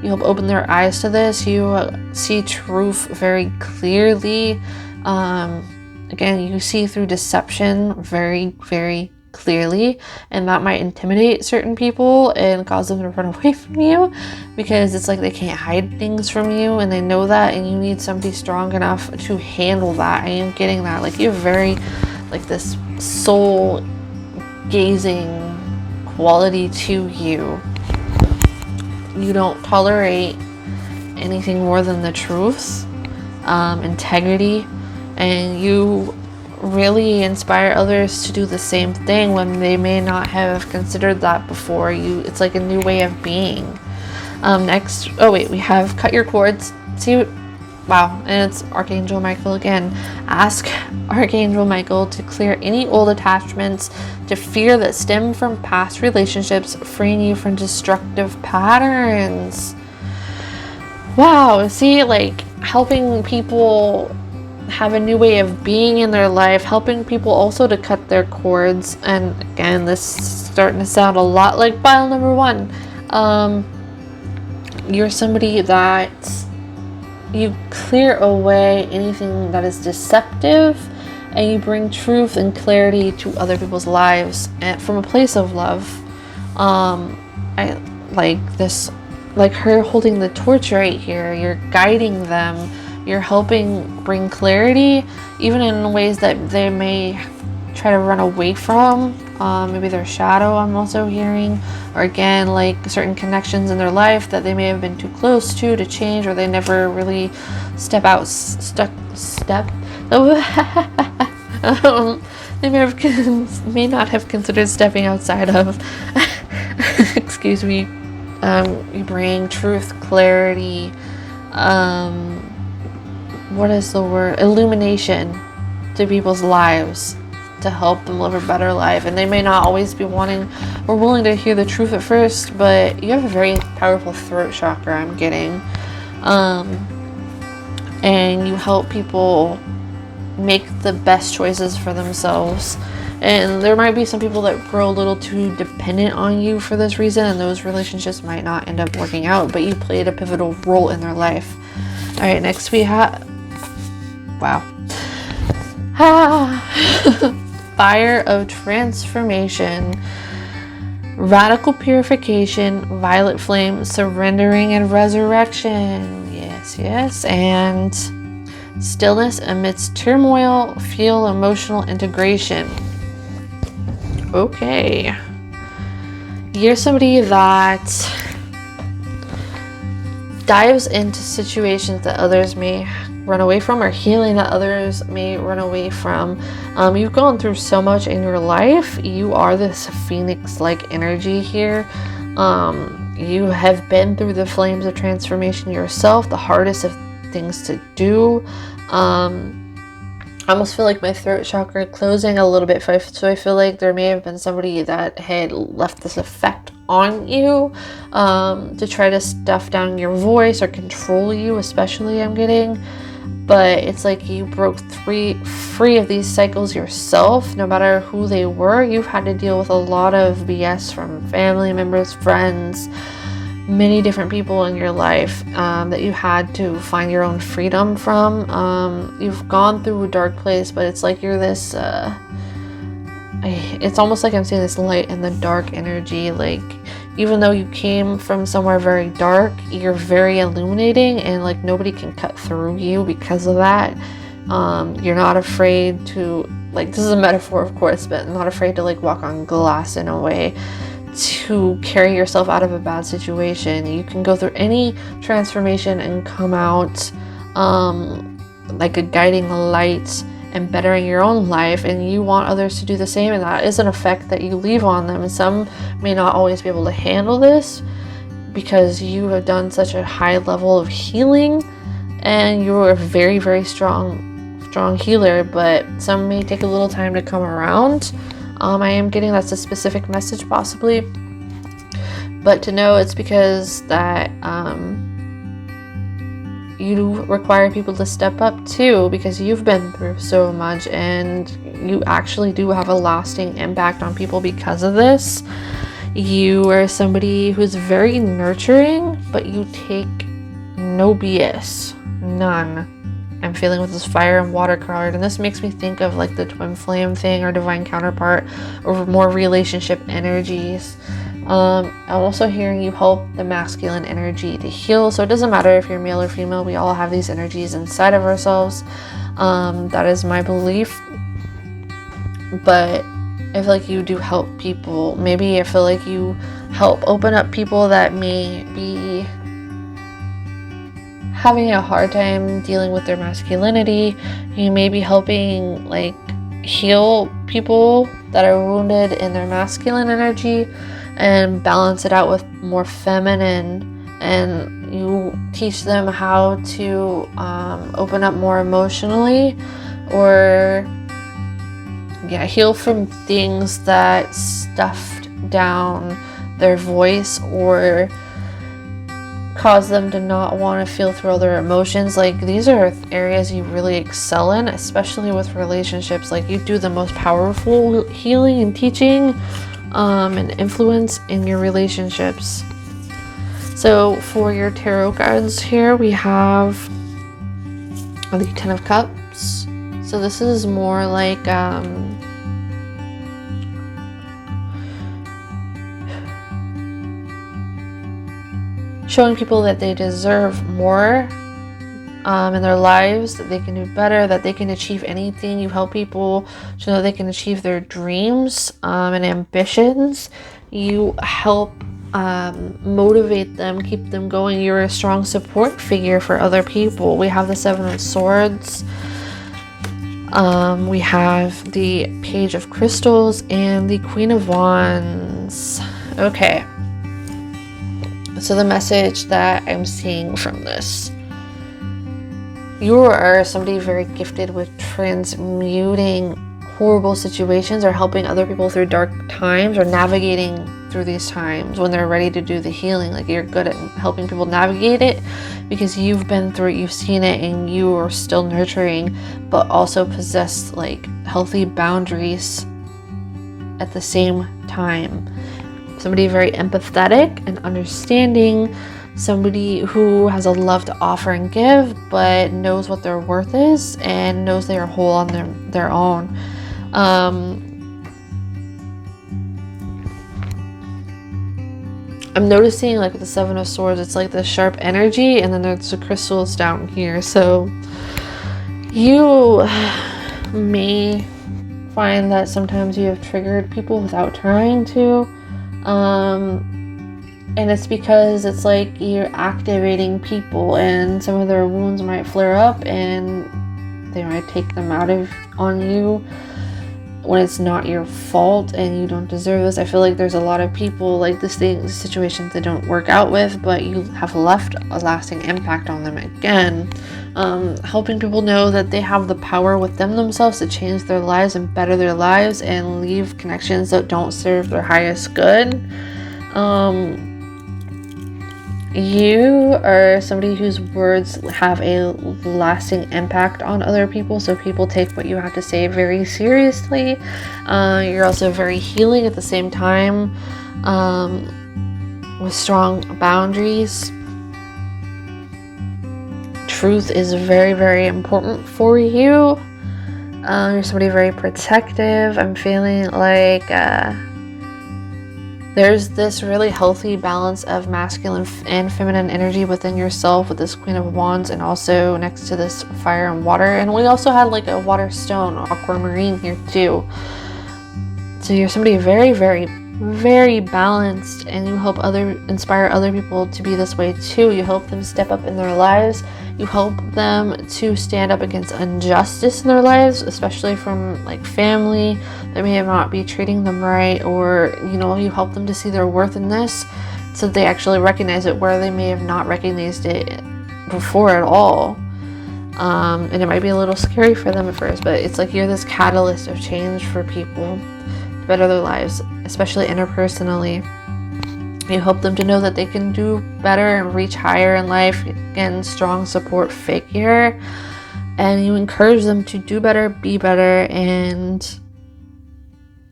You help open their eyes to this. You see truth very clearly. Again, you see through deception very, very clearly, and that might intimidate certain people and cause them to run away from you, because it's like they can't hide things from you, and they know that, and you need somebody strong enough to handle that. I am getting that, like, you have very, like, this soul gazing quality to you. You don't tolerate anything more than the truth, integrity, and you really inspire others to do the same thing when they may not have considered that before. It's like a new way of being. Next, we have cut your cords. Wow, and it's Archangel Michael again. Ask Archangel Michael to clear any old attachments to fear that stem from past relationships, freeing you from destructive patterns. Wow, see, like, helping people have a new way of being in their life, helping people also to cut their cords. And again, this is starting to sound a lot like pile number 1. You're somebody that you clear away anything that is deceptive, and you bring truth and clarity to other people's lives, and from a place of love. I like this, like her holding the torch right here. You're guiding them. You're helping bring clarity, even in ways that they may try to run away from. Maybe their shadow, I'm also hearing. Or again, like certain connections in their life that they may have been too close to change, or they never really they may not have considered stepping outside of. Excuse me. You bring truth, clarity, what is the word? Illumination to people's lives to help them live a better life. And they may not always be wanting or willing to hear the truth at first, but you have a very powerful throat chakra, I'm getting. And you help people make the best choices for themselves. And there might be some people that grow a little too dependent on you for this reason, and those relationships might not end up working out, but you played a pivotal role in their life. right, next we have, wow. Fire of transformation, radical purification, violet flame, surrendering and resurrection. Yes, yes. And stillness amidst turmoil, feel emotional integration. Okay. You're somebody that dives into situations that others may run away from, or healing that others may run away from. You've gone through so much in your life. You are this phoenix-like energy here. You have been through the flames of transformation yourself, the hardest of things to do. I almost feel like my throat chakra closing a little bit, so I feel like there may have been somebody that had left this effect on you to try to stuff down your voice or control you, especially, I'm getting. But it's like you broke free of these cycles yourself. No matter who they were, you've had to deal with a lot of BS from family members, friends, many different people in your life that you had to find your own freedom from. You've gone through a dark place, but it's like you're this it's almost like I'm seeing this light in the dark energy. Like, even though you came from somewhere very dark, you're very illuminating, and like nobody can cut through you because of that. You're not afraid to, like, this is a metaphor of course, but not afraid to like walk on glass in a way, to carry yourself out of a bad situation. You can go through any transformation and come out like a guiding light and bettering your own life, and you want others to do the same, and that is an effect that you leave on them. And some may not always be able to handle this because you have done such a high level of healing, and you're a very, very strong healer, but some may take a little time to come around. I am getting that's a specific message possibly, but to know it's because that you require people to step up too, because you've been through so much, and you actually do have a lasting impact on people because of this. You are somebody who's very nurturing, but you take no BS, none. I'm feeling with this fire and water card, and this makes me think of like the twin flame thing or divine counterpart, or more relationship energies. I'm also hearing you help the masculine energy to heal. So it doesn't matter if you're male or female, we all have these energies inside of ourselves. That is my belief. But I feel like you do help people. Maybe I feel like you help open up people that may be having a hard time dealing with their masculinity. You may be helping like heal people that are wounded in their masculine energy and balance it out with more feminine, and you teach them how to open up more emotionally, or heal from things that stuffed down their voice or cause them to not want to feel through other emotions. Like, these are areas you really excel in, especially with relationships. Like, you do the most powerful healing and teaching and influence in your relationships. So for your tarot cards here, we have the Ten of Cups. So this is more like showing people that they deserve more in their lives, that they can do better, that they can achieve anything. You help people so that they can achieve their dreams and ambitions. You help motivate them, keep them going. You're a strong support figure for other people. We have the Seven of Swords. We have the Page of Crystals and the Queen of Wands. Okay. So the message that I'm seeing from this: you are somebody very gifted with transmuting horrible situations, or helping other people through dark times, or navigating through these times when they're ready to do the healing. Like, you're good at helping people navigate it because you've been through it, you've seen it, and you are still nurturing, but also possess like healthy boundaries at the same time. Somebody very empathetic and understanding, somebody who has a love to offer and give, but knows what their worth is and knows they are whole on their own. I'm noticing, like, with the Seven of Swords, it's like the sharp energy, and then there's the crystals down here. So you may find that sometimes you have triggered people without trying to. And it's because it's like you're activating people, and some of their wounds might flare up, and they might take them out on you when it's not your fault and you don't deserve this. I feel like there's a lot of people like situations that don't work out with, but you have left a lasting impact on them again. Helping people know that they have the power within themselves to change their lives and better their lives and leave connections that don't serve their highest good. You are somebody whose words have a lasting impact on other people, so people take what you have to say very seriously. You're also very healing at the same time, with strong boundaries. Truth is very, very important for you. You're somebody very protective. I'm feeling like there's this really healthy balance of masculine and feminine energy within yourself with this Queen of Wands, and also next to this fire and water. And we also had like a water stone, aquamarine here too. So you're somebody very, very, very balanced, and you help inspire other people to be this way too. You help them step up in their lives. You help them to stand up against injustice in their lives, especially from like family that may not be treating them right, or you help them to see their worth in this, so that they actually recognize it where they may have not recognized it before at all. And it might be a little scary for them at first, but it's like you're this catalyst of change for people to better their lives, especially interpersonally. You help them to know that they can do better and reach higher in life. Again, strong support figure. And you encourage them to do better, be better, and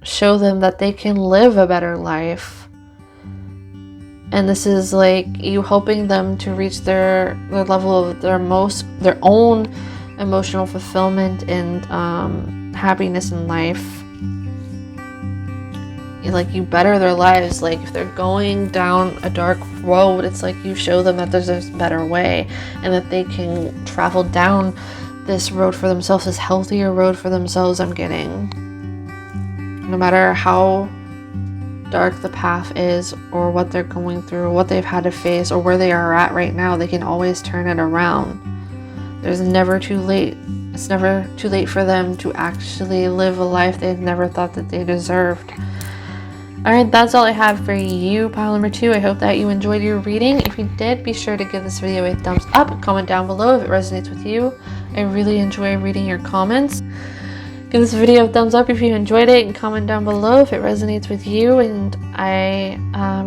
show them that they can live a better life. And this is like you helping them to reach their level of their own emotional fulfillment and happiness in life. You better their lives. Like if they're going down a dark road, it's like you show them that there's a better way, and that they can travel down this road for themselves, this healthier road for themselves. I'm getting, no matter how dark the path is, or what they're going through, what they've had to face, or where they are at right now, they can always turn it around. There's never too late. It's never too late for them to actually live a life they've never thought that they deserved. Alright, that's all I have for you, pile number 2. I hope that you enjoyed your reading. If you did, be sure to give this video a thumbs up. Comment down below if it resonates with you. I really enjoy reading your comments. Give this video a thumbs up if you enjoyed it, and comment down below if it resonates with you. And I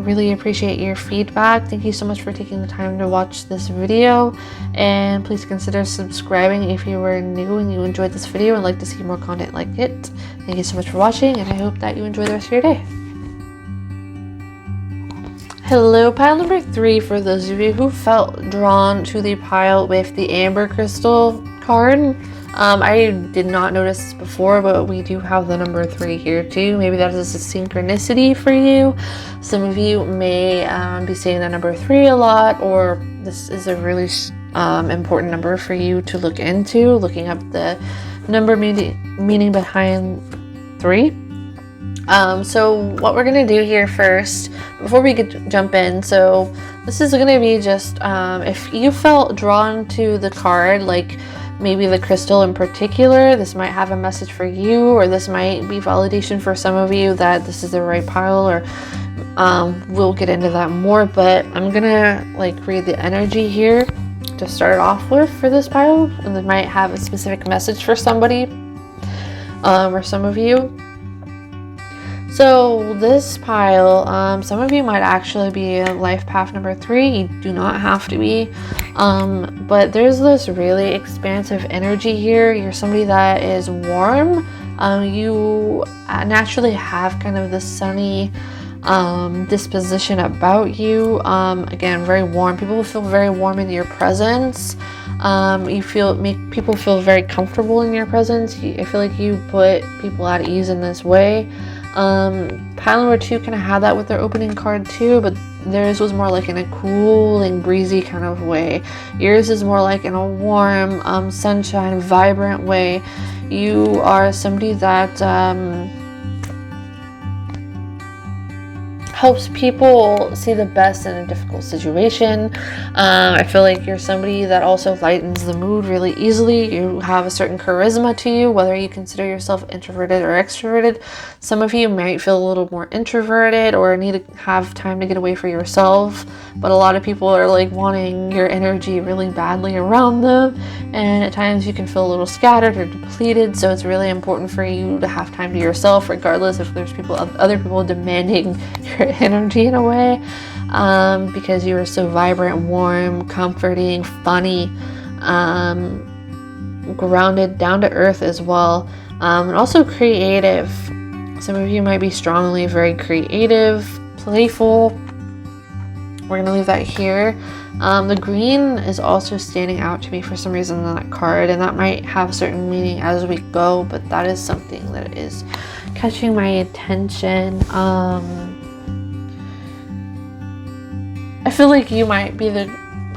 really appreciate your feedback. Thank you so much for taking the time to watch this video. And please consider subscribing if you were new and you enjoyed this video and like to see more content like it. Thank you so much for watching, and I hope that you enjoy the rest of your day. Hello, pile number 3. For those of you who felt drawn to the pile with the amber crystal card, I did not notice this before, but we do have the number 3 here too. Maybe that is a synchronicity for you. Some of you may be saying that number 3 a lot, or this is a really important number for you to look into, looking up the number meaning behind 3. So what we're gonna do here first, before we jump in, so this is gonna be just if you felt drawn to the card, like maybe the crystal in particular, this might have a message for you, or this might be validation for some of you that this is the right pile, or we'll get into that more. But I'm gonna read the energy here to start off with for this pile, and it might have a specific message for somebody or some of you. So this pile, some of you might actually be life path number 3. You do not have to be, but there's this really expansive energy here. You're somebody that is warm. You naturally have kind of this sunny disposition about you. Again, very warm. People feel very warm in your presence. Make people feel very comfortable in your presence. I feel like you put people at ease in this way. Pile number 2 kind of had that with their opening card too, but theirs was more like in a cooling, breezy kind of way. Yours is more like in a warm, sunshine, vibrant way. You are somebody that helps people see the best in a difficult situation. I feel like you're somebody that also lightens the mood really easily. You have a certain charisma to you, whether you consider yourself introverted or extroverted. Some of you might feel a little more introverted or need to have time to get away for yourself, but a lot of people are like wanting your energy really badly around them, and at times you can feel a little scattered or depleted, so it's really important for you to have time to yourself, regardless if there's other people demanding your energy in a way, because you are so vibrant, warm, comforting, funny, grounded, down to earth as well, and also creative. Some of you might be strongly very creative, playful. We're gonna leave that here. The green is also standing out to me for some reason on that card, and that might have certain meaning as we go, but that is something that is catching my attention. I feel like you might be the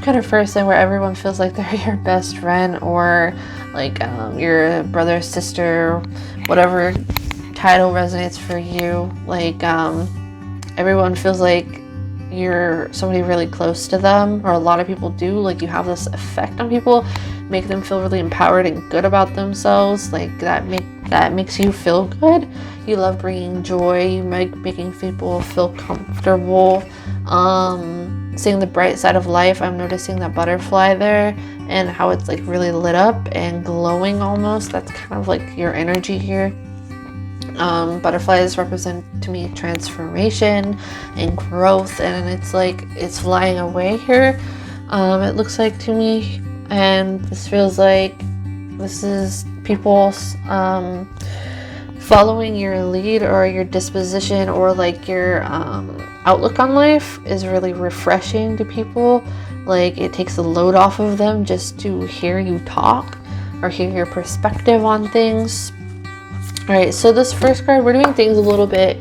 kind of person where everyone feels like they're your best friend, or like your brother, sister, whatever title resonates for you. Like everyone feels like you're somebody really close to them, or a lot of people do. Like you have this effect on people, make them feel really empowered and good about themselves. Like that makes you feel good. You love bringing joy. You like making people feel comfortable. Seeing the bright side of life. I'm noticing that butterfly there and how it's like really lit up and glowing almost. That's kind of like your energy here. Butterflies represent to me transformation and growth, and it's like it's flying away here. It looks like to me, and this feels like this is people's following your lead, or your disposition, or like your outlook on life is really refreshing to people. Like it takes the load off of them just to hear you talk or hear your perspective on things. All right, so this first card, we're doing things a little bit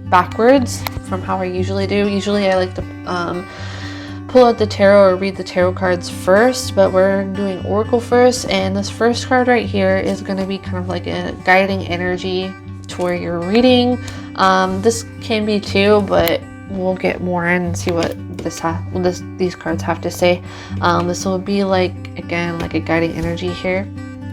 backwards from how I usually do. Usually I like to pull out the tarot or read the tarot cards first, but we're doing oracle first, and this first card right here is going to be kind of like a guiding energy to where you're reading. This can be too, but we'll get more in and see what these cards have to say. This will be like, again, like a guiding energy here,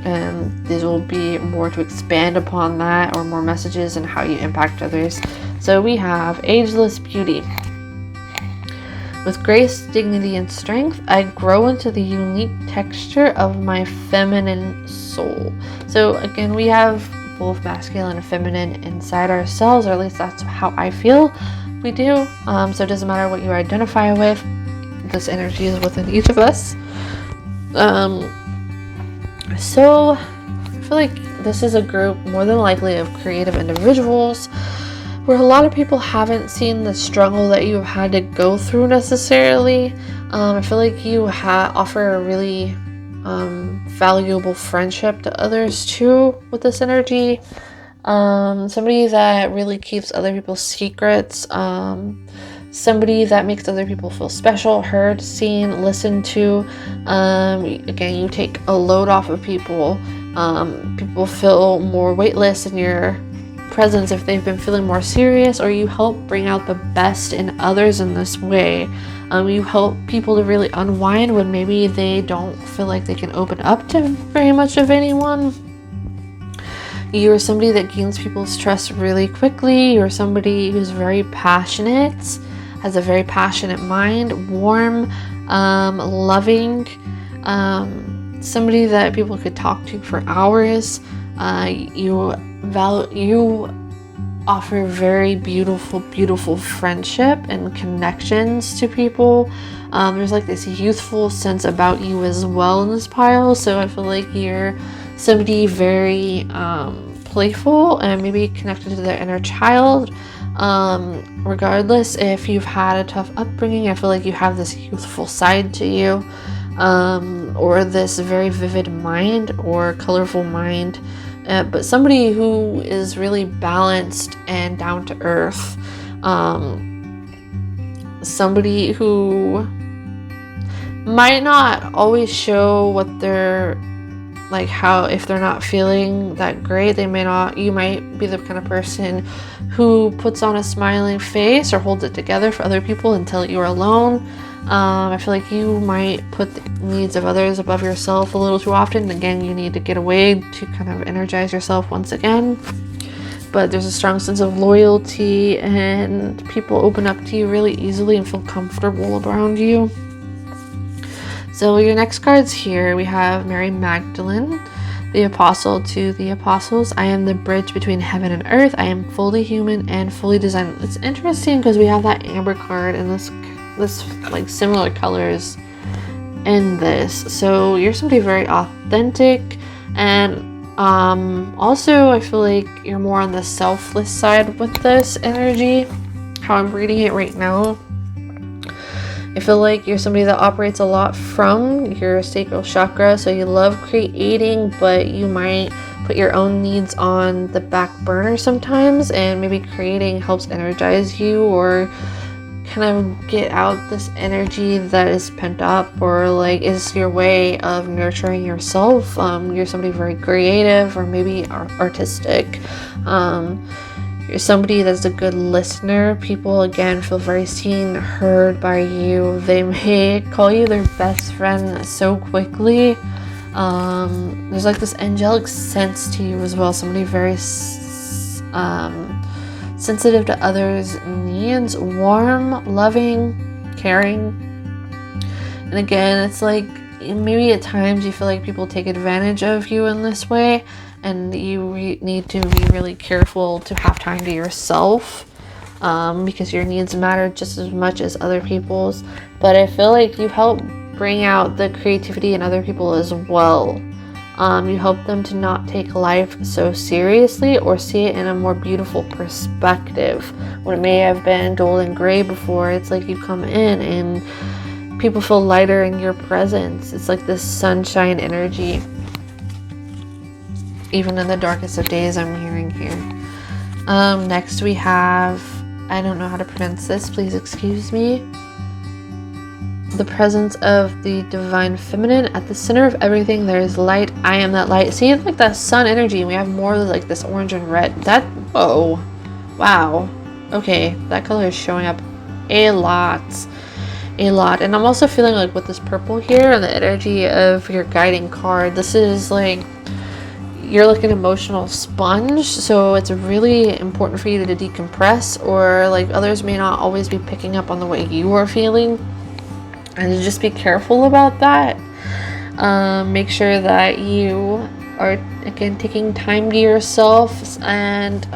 and these will be more to expand upon that, or more messages and how you impact others. So we have ageless beauty. With grace, dignity, and strength, I grow into the unique texture of my feminine soul. So again, we have both masculine and feminine inside ourselves, or at least that's how I feel we do. So it doesn't matter what you identify with, this energy is within each of us. So I feel like this is a group more than likely of creative individuals where a lot of people haven't seen the struggle that you've had to go through necessarily. I feel like you offer a really valuable friendship to others too with this energy. Somebody that really keeps other people's secrets. Somebody that makes other people feel special, heard, seen, listened to. Again, you take a load off of people. People feel more weightless in your presence if they've been feeling more serious, or you help bring out the best in others in this way. You help people to really unwind when maybe they don't feel like they can open up to very much of anyone. You're somebody that gains people's trust really quickly. You're somebody who's very passionate, has a very passionate mind, warm, loving, somebody that people could talk to for hours. You offer very beautiful friendship and connections to people. There's like this youthful sense about you as well in this pile, so I feel like you're somebody very playful and maybe connected to their inner child. Regardless if you've had a tough upbringing, I feel like you have this youthful side to you, or this very vivid mind or colorful mind, but somebody who is really balanced and down to earth. Somebody who might not always show what they're like, how if they're not feeling that great, you might be the kind of person who puts on a smiling face or holds it together for other people until you're alone. I feel like you might put the needs of others above yourself a little too often. Again, you need to get away to kind of energize yourself once again. But there's a strong sense of loyalty, and people open up to you really easily and feel comfortable around you. So your next cards here, we have Mary Magdalene, the apostle to the apostles. I am the bridge between heaven and earth. I am fully human and fully designed. It's interesting because we have that amber card and this like similar colors in this. So you're somebody very authentic, and also I feel like you're more on the selfless side with this energy, how I'm reading it right now. I feel like you're somebody that operates a lot from your sacral chakra, so you love creating, but you might put your own needs on the back burner sometimes, and maybe creating helps energize you or kind of get out this energy that is pent up, or like is your way of nurturing yourself. You're somebody very creative or maybe artistic. You're somebody that's a good listener. People, again, feel very seen, heard by you. They may call you their best friend so quickly. There's like this angelic sense to you as well. Somebody very sensitive to others' needs, warm, loving, caring. And again, it's like maybe at times you feel like people take advantage of you in this way, and you need to be really careful to have time to yourself, because your needs matter just as much as other people's. But I feel like you help bring out the creativity in other people as well. You help them to not take life so seriously or see it in a more beautiful perspective. When it may have been dull and gray before, it's like you come in and people feel lighter in your presence. It's like this sunshine energy. Even in the darkest of days, I'm hearing here. Next we have, I don't know how to pronounce this, please excuse me. The presence of the divine feminine. At the center of everything there is light. I am that light. See, like that sun energy. We have more like this orange and red. Whoa, wow, okay, that color is showing up a lot. And I'm also feeling like with this purple here and the energy of your guiding card, this is like you're like an emotional sponge, so it's really important for you to decompress, or like others may not always be picking up on the way you are feeling. And just be careful about that. Make sure that you are, again, taking time to yourself, and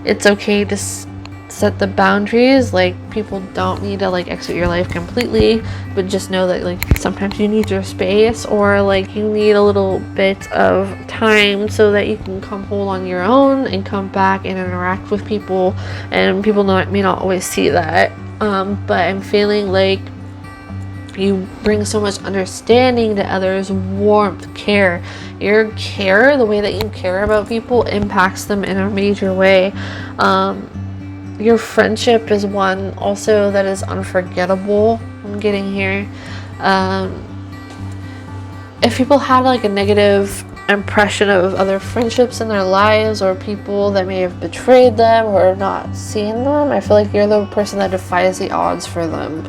it's okay to set the boundaries. Like, people don't need to like exit your life completely, but just know that like sometimes you need your space, or like you need a little bit of time so that you can come whole on your own and come back and interact with people. And people may not always see that, but I'm feeling like you bring so much understanding to others, warmth, care. Your care, the way that you care about people, impacts them in a major way. Your friendship is one also that is unforgettable. I'm getting here. If people had like a negative impression of other friendships in their lives, or people that may have betrayed them or not seen them, I feel like you're the person that defies the odds for them.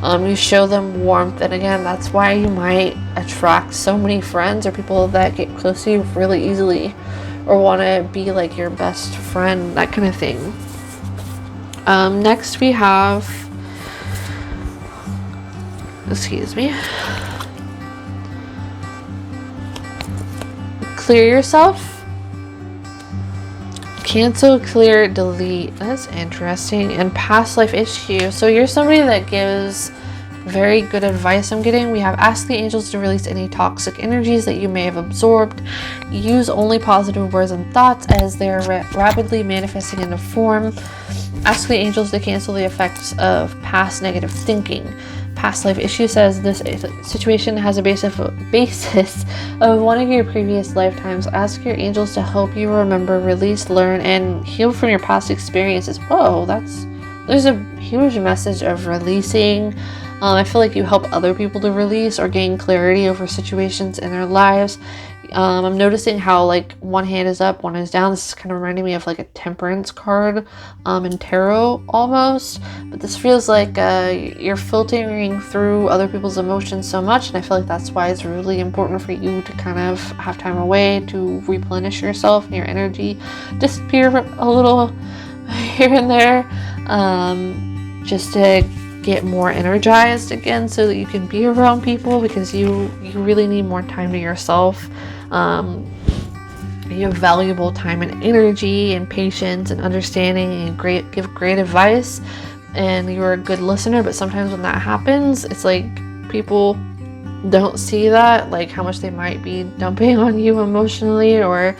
You show them warmth, and again, that's why you might attract so many friends or people that get close to you really easily, or want to be like your best friend, that kind of thing. Next we have, excuse me, clear yourself. Cancel, clear, delete. That's interesting. And past life issues. So you're somebody that gives very good advice I'm getting. We have ask the angels to release any toxic energies that you may have absorbed. Use only positive words and thoughts as they are rapidly manifesting into form. Ask the angels to cancel the effects of past negative thinking. Past life issue says this situation has a basis of one of your previous lifetimes. Ask your angels to help you remember, release, learn, and heal from your past experiences. Whoa, there's a huge message of releasing. I feel like you help other people to release or gain clarity over situations in their lives. I'm noticing how like one hand is up, one is down. This is kind of reminding me of like a temperance card in tarot almost. But this feels like you're filtering through other people's emotions so much, and I feel like that's why it's really important for you to kind of have time away to replenish yourself and your energy, disappear a little here and there, just to get more energized again so that you can be around people, because you really need more time to yourself. You have valuable time and energy and patience and understanding, and give great advice, and you're a good listener. But sometimes when that happens, it's like people don't see that, like how much they might be dumping on you emotionally or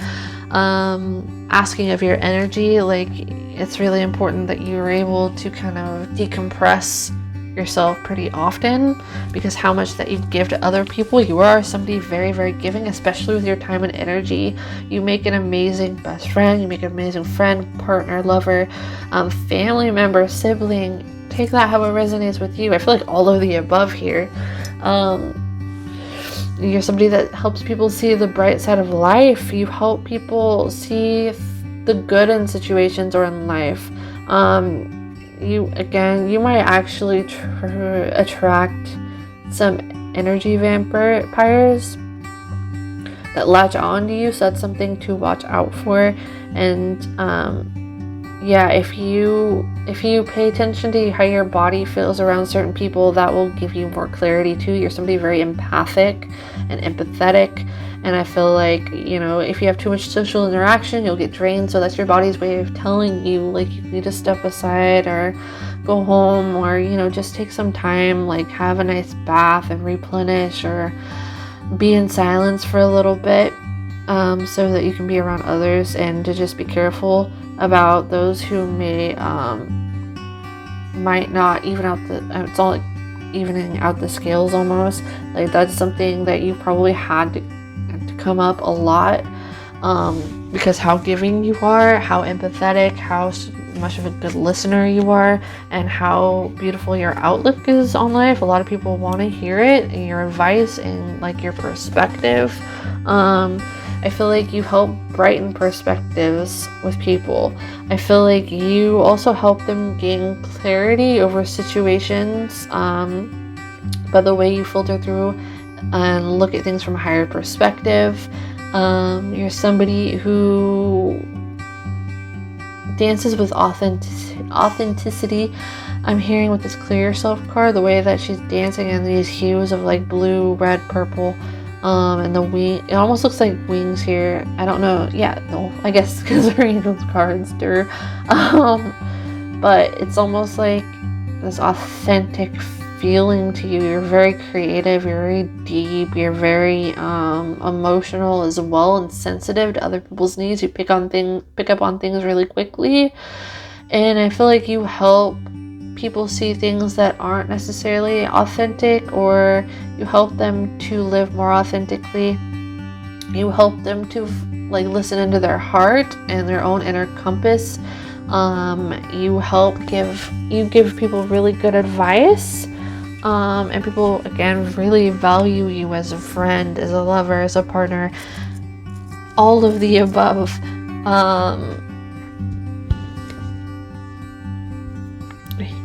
asking of your energy. Like, it's really important that you're able to kind of decompress yourself pretty often, because how much that you give to other people, you are somebody very, very giving, especially with your time and energy. You make an amazing best friend, you make an amazing friend, partner, lover, family member, sibling. Take that how it resonates with you. I feel like all of the above here. You're somebody that helps people see the bright side of life. You help people see the good in situations or in life. You might actually attract some energy vampires that latch on to you, so that's something to watch out for. And if you pay attention to how your body feels around certain people, that will give you more clarity too. You're somebody very empathic and empathetic, and I feel like, if you have too much social interaction, you'll get drained. So that's your body's way of telling you, like, you need to step aside or go home, or just take some time, like have a nice bath and replenish, or be in silence for a little bit, so that you can be around others, and to just be careful about those who might not even out it's all like evening out the scales almost. Like, that's something that you probably had to come up a lot, because how giving you are, how empathetic, how much of a good listener you are, and how beautiful your outlook is on life. A lot of people want to hear it, and your advice and like your perspective. I feel like you help brighten perspectives with people. I feel like you also help them gain clarity over situations by the way you filter through and look at things from a higher perspective. You're somebody who dances with authenticity. I'm hearing with this clear yourself card, the way that she's dancing in these hues of like blue, red, purple, and the wing, it almost looks like wings here. I don't know. I guess because they're angels cards, but it's almost like this authentic feeling to you. You're very creative, you're very deep, you're very emotional as well, and sensitive to other people's needs. You pick up on things really quickly, and I feel like you help people see things that aren't necessarily authentic, or you help them to live more authentically. You help them to like listen into their heart and their own inner compass. You give people really good advice. And people, again, really value you as a friend, as a lover, as a partner, all of the above.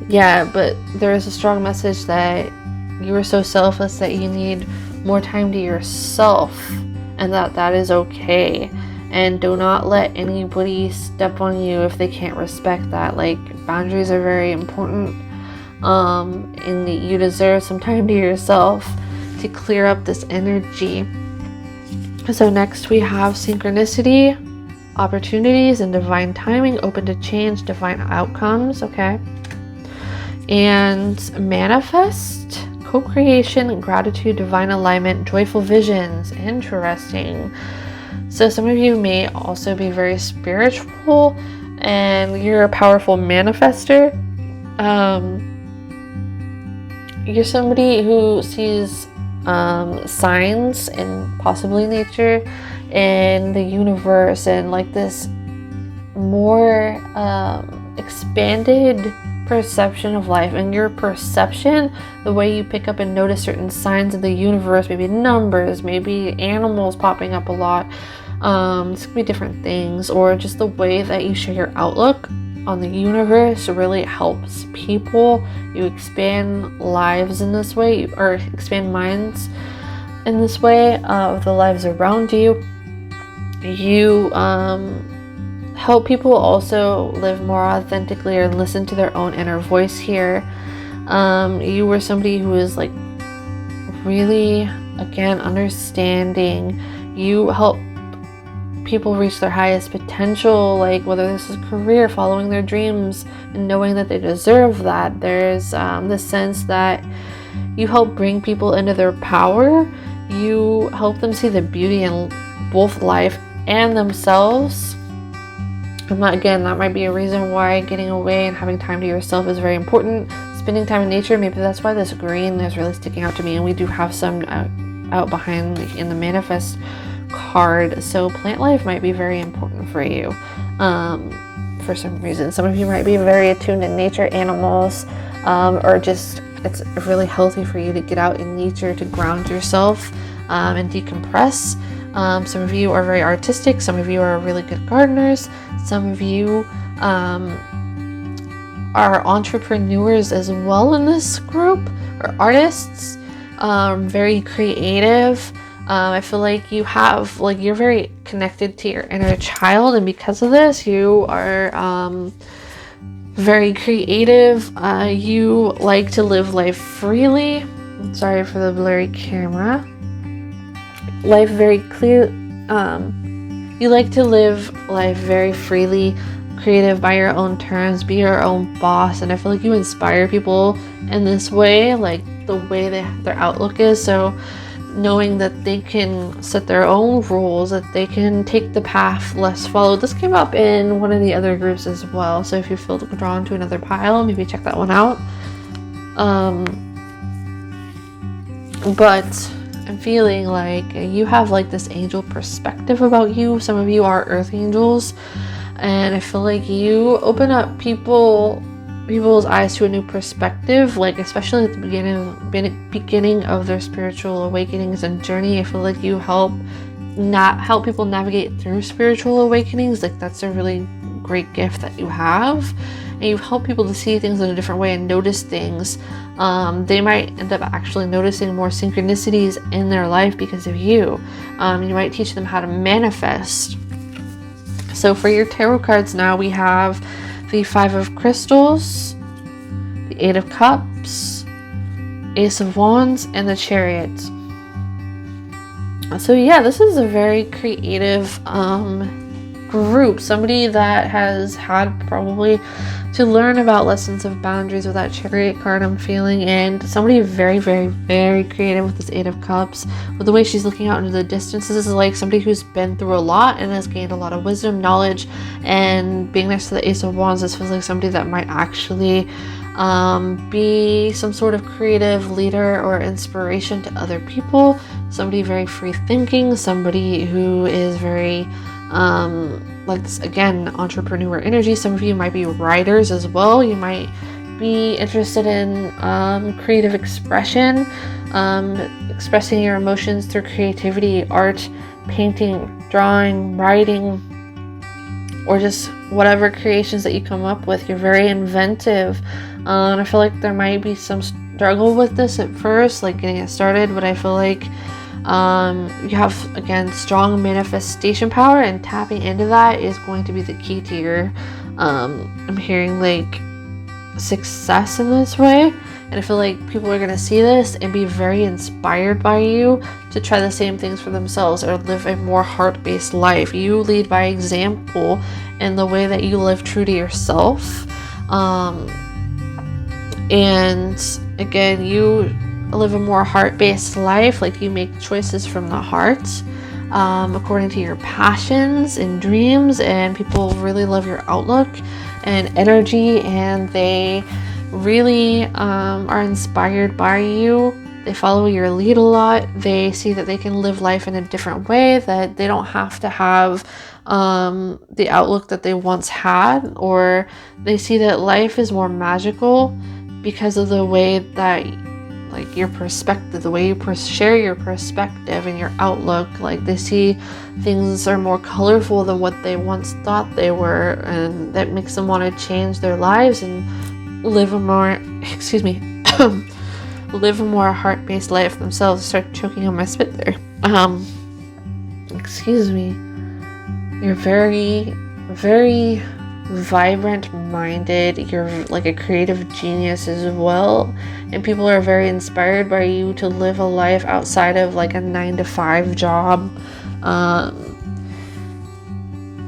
But there is a strong message that you are so selfless that you need more time to yourself, and that is okay. And do not let anybody step on you if they can't respect that. Like, boundaries are very important. And you deserve some time to yourself to clear up this energy. So next we have synchronicity, opportunities, and divine timing, open to change, divine outcomes. Okay. And manifest, co-creation, gratitude, divine alignment, joyful visions. Interesting. So some of you may also be very spiritual, and you're a powerful manifester. You're somebody who sees signs in possibly nature and the universe, and like this more expanded perception of life. And your perception, the way you pick up and notice certain signs in the universe, maybe numbers, maybe animals popping up a lot, this could be different things, or just the way that you share your outlook on the universe really helps people. You expand lives in this way, or expand minds in this way of the lives around you. You help people also live more authentically, or listen to their own inner voice here. You were somebody who is like really, again, understanding. You help people reach their highest potential, like whether this is career, following their dreams and knowing that they deserve that. There's the sense that you help bring people into their power. You help them see the beauty in both life and themselves. And that, again, that might be a reason why getting away and having time to yourself is very important. Spending time in nature, maybe that's why this green is really sticking out to me. And we do have some out behind in the manifest card. So plant life might be very important for you for some reason. Some of you might be very attuned to nature, animals, or just it's really healthy for you to get out in nature to ground yourself and decompress. Some of you are very artistic. Some of you are really good gardeners. Some of you are entrepreneurs as well in this group, or artists, very creative. I feel like you have, like, you're very connected to your inner child, and because of this, you are very creative. You like to live life freely. Sorry for the blurry camera. Life very clear. You like to live life very freely, creative by your own terms, be your own boss, and I feel like you inspire people in this way, like the way their outlook is. So knowing that they can set their own rules, that they can take the path less followed. This came up in one of the other groups as well, so if you feel drawn to another pile, maybe check that one out. But I'm feeling like you have like this angel perspective about you. Some of you are earth angels, and I feel like you open up people's eyes to a new perspective, like especially at the beginning of their spiritual awakenings and journey. I feel like you help people navigate through spiritual awakenings. Like that's a really great gift that you have, and you help people to see things in a different way and notice things. They might end up actually noticing more synchronicities in their life because of you. You might teach them how to manifest. So for your tarot cards now, we have the 5 of Crystals, the 8 of Cups, Ace of Wands, and the Chariot. So yeah, this is a very creative group. Somebody that has had probably to learn about lessons of boundaries with that Chariot card, I'm feeling, and somebody very, very, very creative with this 8 of Cups. With the way she's looking out into the distance, this is like somebody who's been through a lot and has gained a lot of wisdom, knowledge, and being next to the Ace of Wands, this feels like somebody that might actually be some sort of creative leader or inspiration to other people. Somebody very free thinking, somebody who is very like this, again, entrepreneur energy. Some of you might be writers as well. You might be interested in creative expression, expressing your emotions through creativity, art, painting, drawing, writing, or just whatever creations that you come up with. You're very inventive. And I feel like there might be some struggle with this at first, like getting it started, but I feel like you have, again, strong manifestation power, and tapping into that is going to be the key to your I'm hearing like success in this way. And I feel like people are going to see this and be very inspired by you to try the same things for themselves or live a more heart-based life. You lead by example in the way that you live true to yourself. And again, you live a more heart-based life, like you make choices from the heart, according to your passions and dreams, and people really love your outlook and energy, and they really are inspired by you. They follow your lead a lot. They see that they can live life in a different way, that they don't have to have the outlook that they once had, or they see that life is more magical because of the way that, like, your perspective, the way you share your perspective and your outlook. Like, they see things are more colorful than what they once thought they were, and that makes them want to change their lives and live a more, live a more heart-based life themselves. Start choking on my spit there. Excuse me. You're very, very vibrant-minded. You're like a creative genius as well, and people are very inspired by you to live a life outside of like a 9-to-5 job.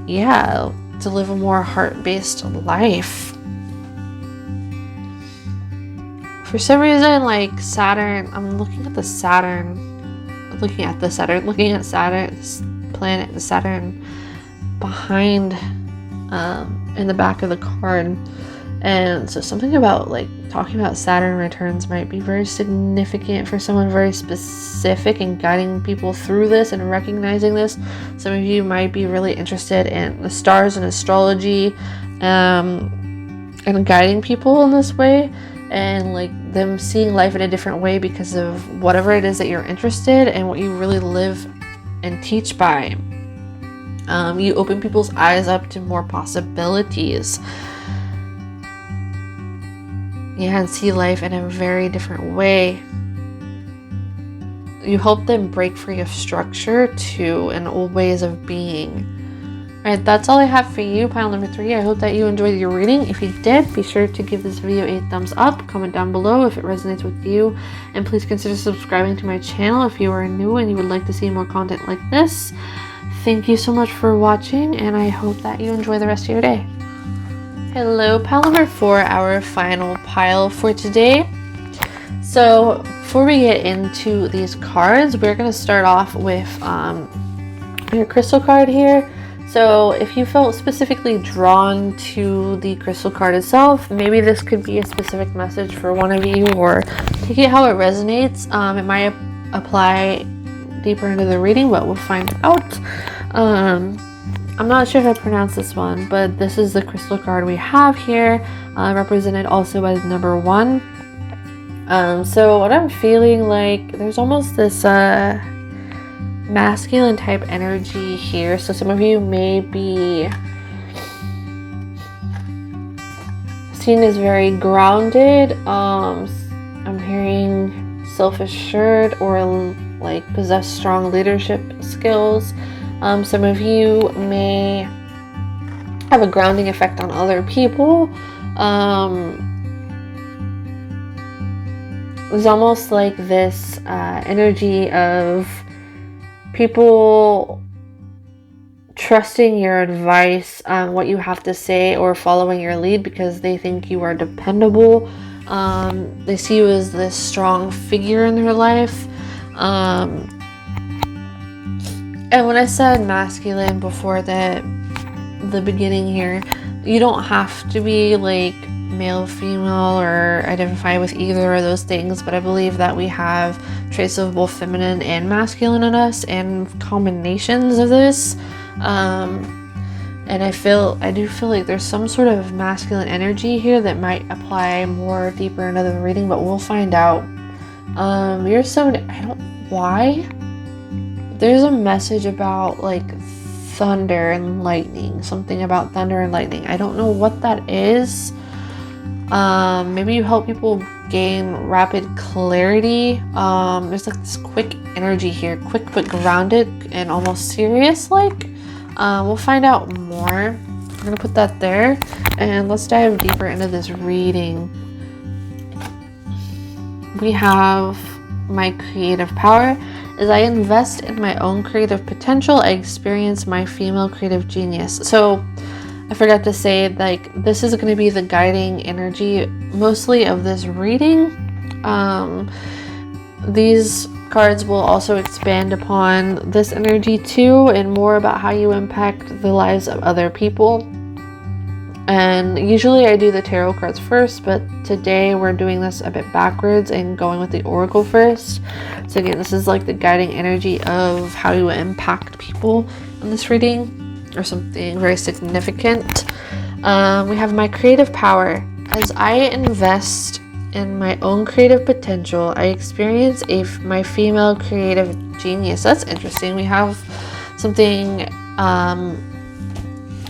Yeah, to live a more heart-based life. For some reason, like Saturn, looking at Saturn, this planet, the Saturn, behind in the back of the card. And so something about like talking about Saturn returns might be very significant for someone very specific, and guiding people through this and recognizing this. Some of you might be really interested in the stars and astrology, and guiding people in this way, and like them seeing life in a different way because of whatever it is that you're interested and what you really live and teach by. You open people's eyes up to more possibilities. Yeah, and see life in a very different way. You help them break free of structure too, and old ways of being. Alright, that's all I have for you, pile number 3. I hope that you enjoyed your reading. If you did, be sure to give this video a thumbs up, comment down below if it resonates with you, and please consider subscribing to my channel if you are new and you would like to see more content like this. Thank you so much for watching, and I hope that you enjoy the rest of your day. Hello, pile number 4, our final pile for today. So before we get into these cards, we're going to start off with your crystal card here. So if you felt specifically drawn to the crystal card itself, maybe this could be a specific message for one of you, or take it how it resonates. It might apply deeper into the reading, but we'll find out. I'm not sure if I pronounced this one, but this is the crystal card we have here, represented also as number 1. So what I'm feeling, like, there's almost this masculine type energy here. So some of you may be seen as very grounded. I'm hearing self-assured, or like possess strong leadership skills. Some of you may have a grounding effect on other people. There's almost like this energy of people trusting your advice, what you have to say, or following your lead because they think you are dependable. They see you as this strong figure in their life. And when I said masculine before the beginning here, you don't have to be like male, female, or identify with either of those things, but I believe that we have traits of both feminine and masculine in us, and combinations of this. And I do feel like there's some sort of masculine energy here that might apply more deeper into the reading, but we'll find out. I don't know why. There's a message about like thunder and lightning, something about thunder and lightning. I don't know what that is. Maybe you help people gain rapid clarity. There's like this quick energy here, quick but grounded and almost serious like. We'll find out more. I'm gonna put that there, and let's dive deeper into this reading. We have my creative power. As I invest in my own creative potential, I experience my female creative genius. So I forgot to say, like, this is going to be the guiding energy mostly of this reading. these cards will also expand upon this energy too, and more about how you impact the lives of other people. And usually I do the tarot cards first, but today we're doing this a bit backwards and going with the oracle first. So again, this is like the guiding energy of how you impact people in this reading, or something very significant. We have my creative power. As I invest in my own creative potential, I experience my female creative genius. That's interesting. We have something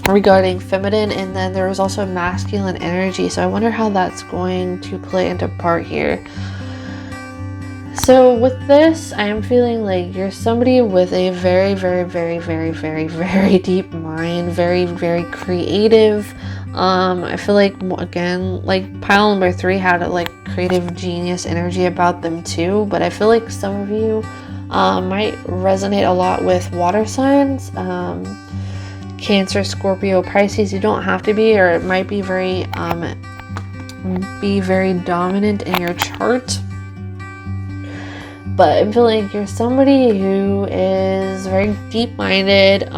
regarding feminine, and then there was also masculine energy. So I wonder how that's going to play into part here. So with this, I am feeling like you're somebody with a very, very, very, very, very, very deep mind, very, very creative. I feel like, again, like pile number 3 had a like creative genius energy about them too, but I feel like some of you might resonate a lot with water signs, Cancer, Scorpio, Pisces. You don't have to be, or it might be very dominant in your chart. But I'm feeling like you're somebody who is very deep-minded,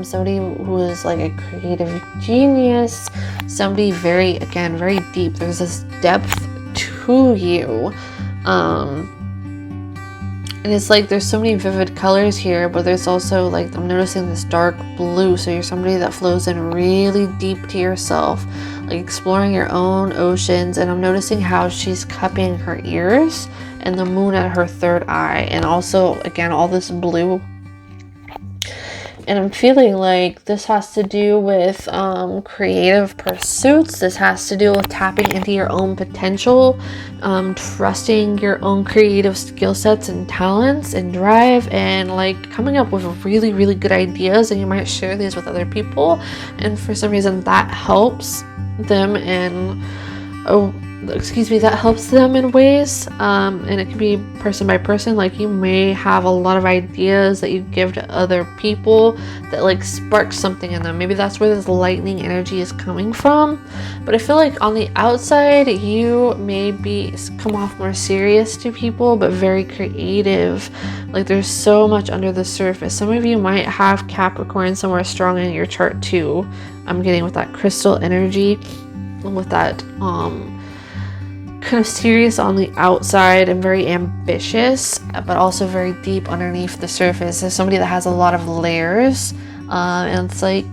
somebody who is like a creative genius, somebody very, again, very deep. There's this depth to you. And it's like there's so many vivid colors here, but there's also like, I'm noticing this dark blue. So you're somebody that flows in really deep to yourself, like exploring your own oceans. And I'm noticing how she's cupping her ears and the moon at her third eye, and also again all this blue. And I'm feeling like this has to do with creative pursuits. This has to do with tapping into your own potential, trusting your own creative skill sets and talents and drive, and like coming up with really, really good ideas. And you might share these with other people, and for some reason that helps them in that helps them in ways, and it can be person by person. Like you may have a lot of ideas that you give to other people that like spark something in them. Maybe that's where this lightning energy is coming from. But I feel like on the outside you maybe come off more serious to people, but very creative. Like there's so much under the surface. Some of you might have Capricorn somewhere strong in your chart too. I'm getting with that crystal energy, with that kind of serious on the outside and very ambitious, but also very deep underneath the surface. There's somebody that has a lot of layers, and it's like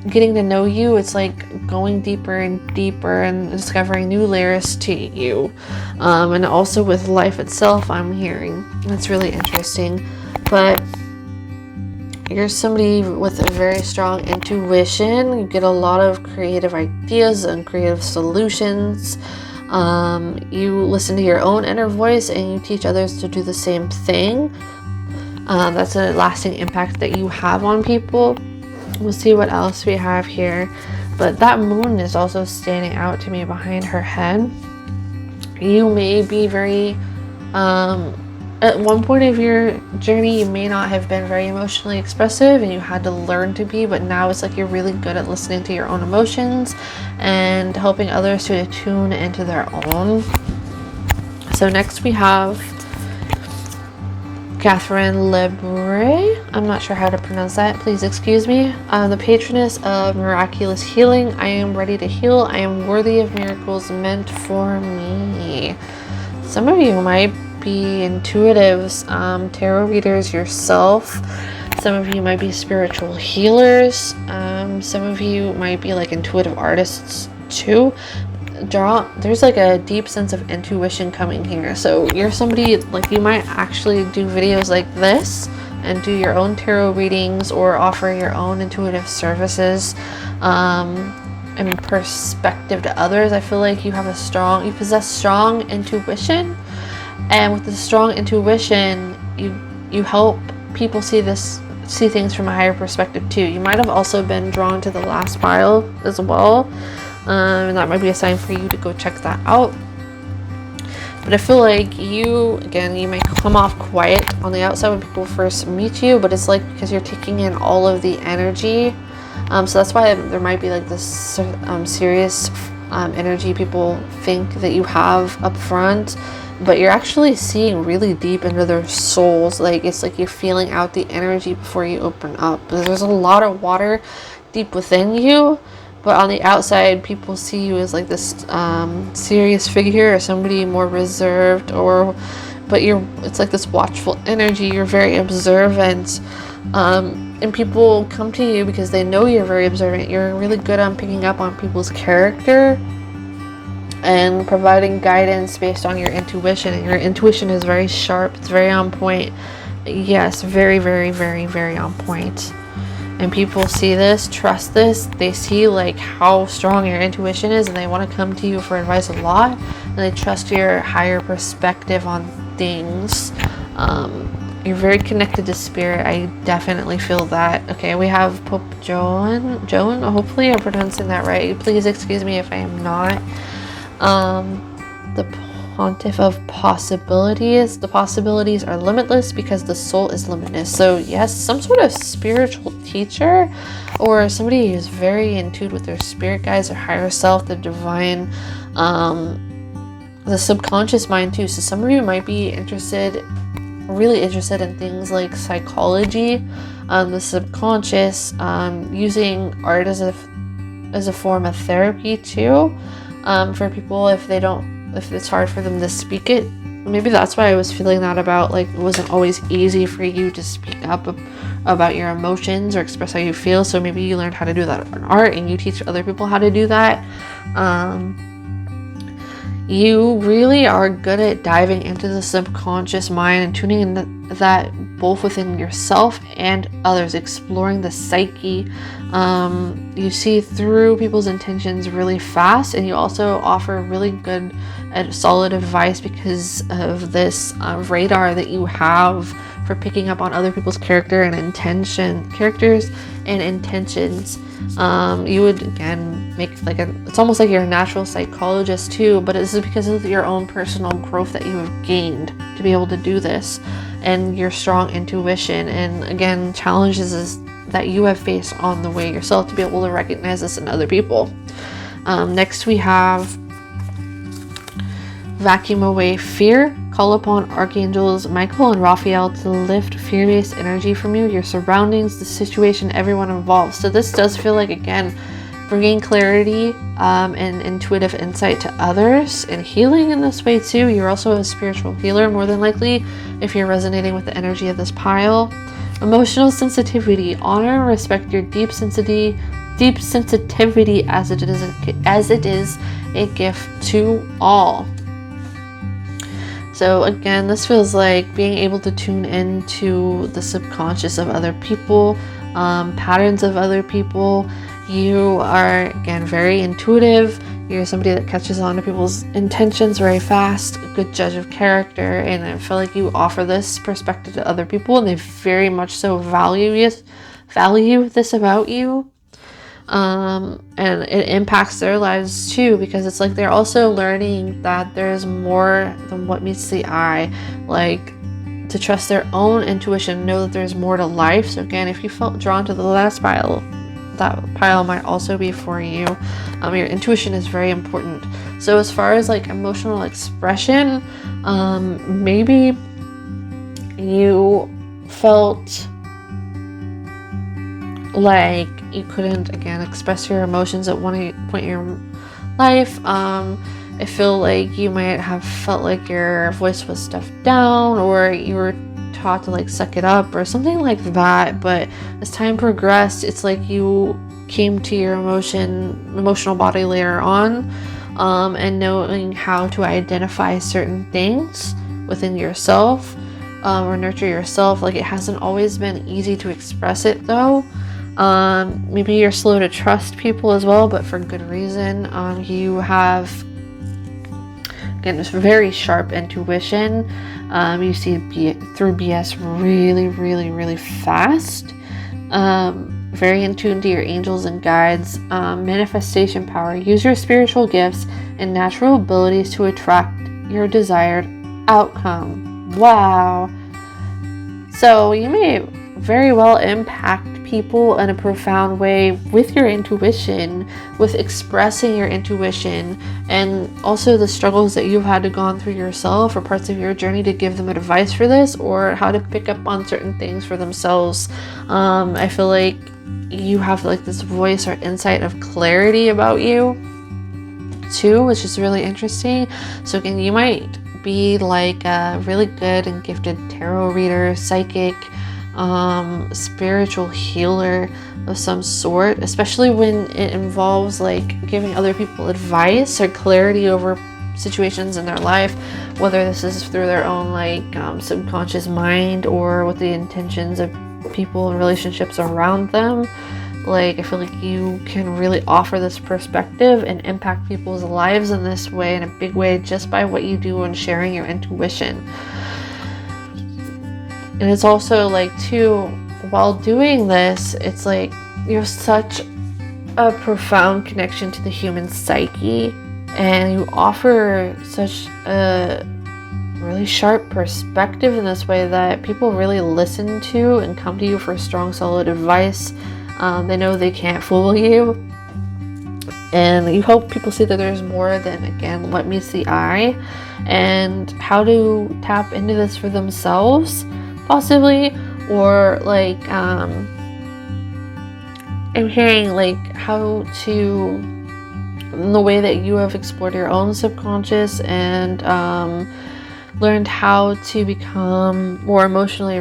getting to know you. It's like going deeper and deeper and discovering new layers to you, and also with life itself, I'm hearing. It's really interesting. But you're somebody with a very strong intuition. You get a lot of creative ideas and creative solutions. You listen to your own inner voice and you teach others to do the same thing. That's a lasting impact that you have on people. We'll see what else we have here. But that moon is also standing out to me behind her head. You may be very, at one point of your journey, you may not have been very emotionally expressive and you had to learn to be, but now it's like you're really good at listening to your own emotions and helping others to tune into their own. So next we have Catherine Lebre. I'm not sure how to pronounce that. Please excuse me. The patroness of miraculous healing. I am ready to heal. I am worthy of miracles meant for me. Some of you might be intuitives, tarot readers yourself. Some of you might be spiritual healers. Some of you might be like intuitive artists too. There's like a deep sense of intuition coming here. So you're somebody, like you might actually do videos like this and do your own tarot readings or offer your own intuitive services and perspective to others. I feel like you possess strong intuition. And with the strong intuition, you help people see things from a higher perspective too. You might have also been drawn to the last pile as well, and that might be a sign for you to go check that out. But I feel like you may come off quiet on the outside when people first meet you, but it's like because you're taking in all of the energy. So that's why there might be like this serious energy people think that you have up front. but you're actually seeing really deep into their souls. Like, it's like you're feeling out the energy before you open up. There's a lot of water deep within you, but on the outside, people see you as like this serious figure or somebody more reserved, but it's like this watchful energy. You're very observant, and people come to you because they know you're very observant. You're really good on picking up on people's character and providing guidance based on your intuition. And your intuition is very sharp. It's very on point. Yes, very, very, very, very on point. And people see this, trust this. They see like how strong your intuition is, and they want to come to you for advice a lot. And they trust your higher perspective on things. You're very connected to spirit. I definitely feel that. Okay, we have Pope Joan. Hopefully I'm pronouncing that right. Please excuse me if I am not. The Pontiff of Possibilities. The possibilities are limitless because the soul is limitless. So yes, some sort of spiritual teacher or somebody who's very in tune with their spirit guides, their higher self, the divine, the subconscious mind too. So some of you might be really interested in things like psychology, the subconscious, using art as a form of therapy too. For people, if it's hard for them to speak it, maybe that's why I was feeling that about, like, it wasn't always easy for you to speak up about your emotions or express how you feel. So maybe you learned how to do that in art and you teach other people how to do that. You really are good at diving into the subconscious mind and tuning in that both within yourself and others, exploring the psyche. You see through people's intentions really fast, and you also offer really good and solid advice because of this radar that you have for picking up on other people's characters and intentions. You would again make it's almost like you're a natural psychologist too, but this is because of your own personal growth that you have gained to be able to do this, and your strong intuition, and again challenges that you have faced on the way yourself to be able to recognize this in other people. Next we have Vacuum Away Fear. Call upon archangels Michiel and Raphael to lift fear-based energy from you, your surroundings, the situation, everyone involved. So this does feel like, again, bringing clarity and intuitive insight to others, and healing in this way too. You're also a spiritual healer, more than likely, if you're resonating with the energy of this pile. Emotional sensitivity. Honor and respect your deep sensitivity as it is a gift to all. So again, this feels like being able to tune into the subconscious of other people, patterns of other people. You are, again, very intuitive. You're somebody that catches on to people's intentions very fast, a good judge of character, and I feel like you offer this perspective to other people, and they very much so value this about you. And it impacts their lives too, because it's like they're also learning that there's more than what meets the eye, like to trust their own intuition, know that there's more to life. So again, if you felt drawn to the last pile, that pile might also be for you. Your intuition is very important. So as far as like emotional expression, maybe you felt like you couldn't, again, express your emotions at one point in your life. I feel like you might have felt like your voice was stuffed down, or you were taught to like suck it up or something like that. But as time progressed, it's like you came to your emotional body later on, and knowing how to identify certain things within yourself, or nurture yourself. Like, it hasn't always been easy to express it though. Maybe you're slow to trust people as well, but for good reason. You have, again, this very sharp intuition. You see through BS really, really, really fast. Very in tune to your angels and guides. Manifestation power. Use your spiritual gifts and natural abilities to attract your desired outcome. Wow. So you may very well impact people in a profound way with your intuition, with expressing your intuition, and also the struggles that you've had to gone through yourself or parts of your journey to give them advice for this, or how to pick up on certain things for themselves. I feel like you have like this voice or insight of clarity about you too, which is really interesting. So again, you might be like a really good and gifted tarot reader, psychic, spiritual healer of some sort, especially when it involves like giving other people advice or clarity over situations in their life, whether this is through their own like subconscious mind or with the intentions of people and relationships around them. Like, I feel like you can really offer this perspective and impact people's lives in this way, in a big way, just by what you do and sharing your intuition. And it's also like, too, while doing this, it's like you have such a profound connection to the human psyche, and you offer such a really sharp perspective in this way that people really listen to and come to you for strong, solid advice. They know they can't fool you, and you hope people see that there's more than, again, what meets the eye, and how to tap into this for themselves, possibly, or like I'm hearing like how to, in the way that you have explored your own subconscious and learned how to become more emotionally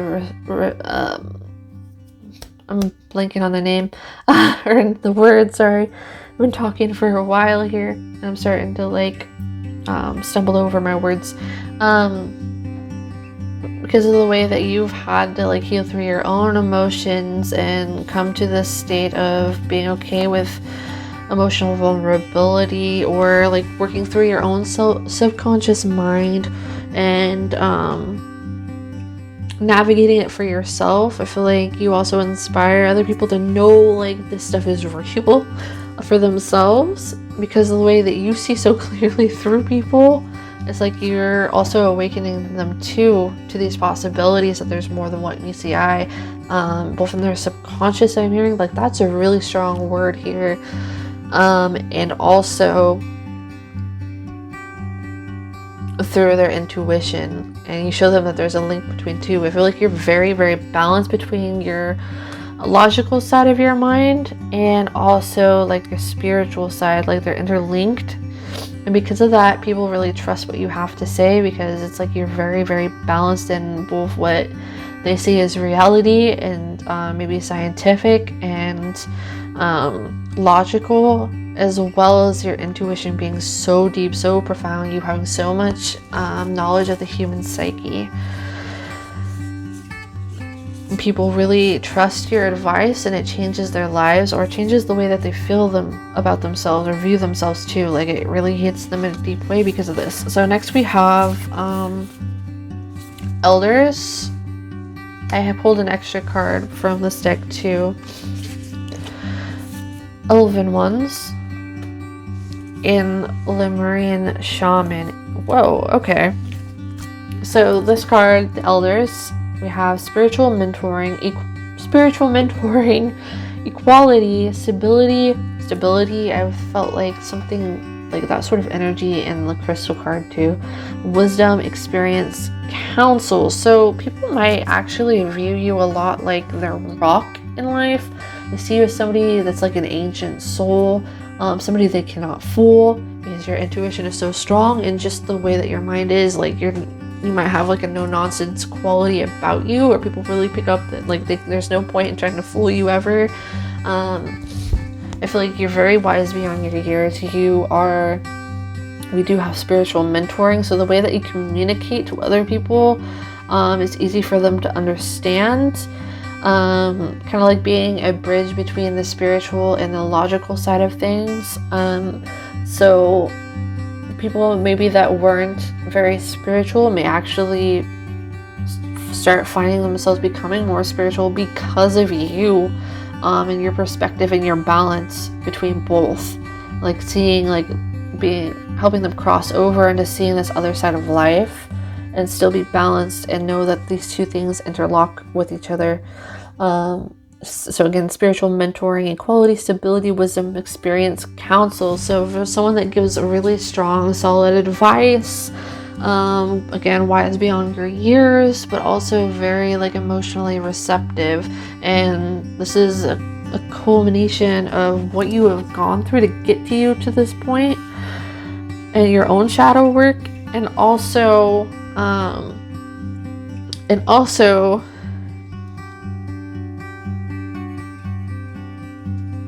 I'm blanking on the name or the word, sorry. I've been talking for a while here and I'm starting to like stumble over my words because of the way that you've had to like heal through your own emotions and come to this state of being okay with emotional vulnerability, or like working through your own subconscious mind and navigating it for yourself. I feel like you also inspire other people to know like this stuff is real for themselves, because of the way that you see so clearly through people. It's like you're also awakening them to these possibilities, that there's more than what meets the eye, both in their subconscious. I'm hearing like that's a really strong word here, and also through their intuition, and you show them that there's a link between two. I feel like you're very, very balanced between your logical side of your mind and also like your spiritual side, like they're interlinked. And because of that, people really trust what you have to say, because it's like you're very, very balanced in both what they see as reality and maybe scientific and logical, as well as your intuition being so deep, so profound, you having so much knowledge of the human psyche. And people really trust your advice, and it changes their lives, or changes the way that they feel about themselves or view themselves too. Like it really hits them in a deep way because of this. So next we have elders. I have pulled an extra card from this deck too. Elven ones in Lemurian shaman. Whoa, okay. So this card, the elders, we have spiritual mentoring, equality, stability. I've felt like something like that sort of energy in the crystal card too. Wisdom, experience, counsel. So people might actually view you a lot like their rock in life. They see you as somebody that's like an ancient soul, somebody they cannot fool, because your intuition is so strong, and just the way that your mind is, like you might have like a no-nonsense quality about you, or people really pick up that like there's no point in trying to fool you ever. I feel like you're very wise beyond your years. We do have spiritual mentoring, so the way that you communicate to other people is easy for them to understand. Kind of like being a bridge between the spiritual and the logical side of things. So people maybe that weren't very spiritual may actually start finding themselves becoming more spiritual because of you, and your perspective and your balance between both. Like seeing, like helping them cross over into seeing this other side of life, and still be balanced and know that these two things interlock with each other. So again, spiritual mentoring, equality, stability, wisdom, experience, counsel. So for someone that gives a really strong, solid advice, again, wise beyond your years, but also very like emotionally receptive. And this is a culmination of what you have gone through to get to you to this point, and your own shadow work, and also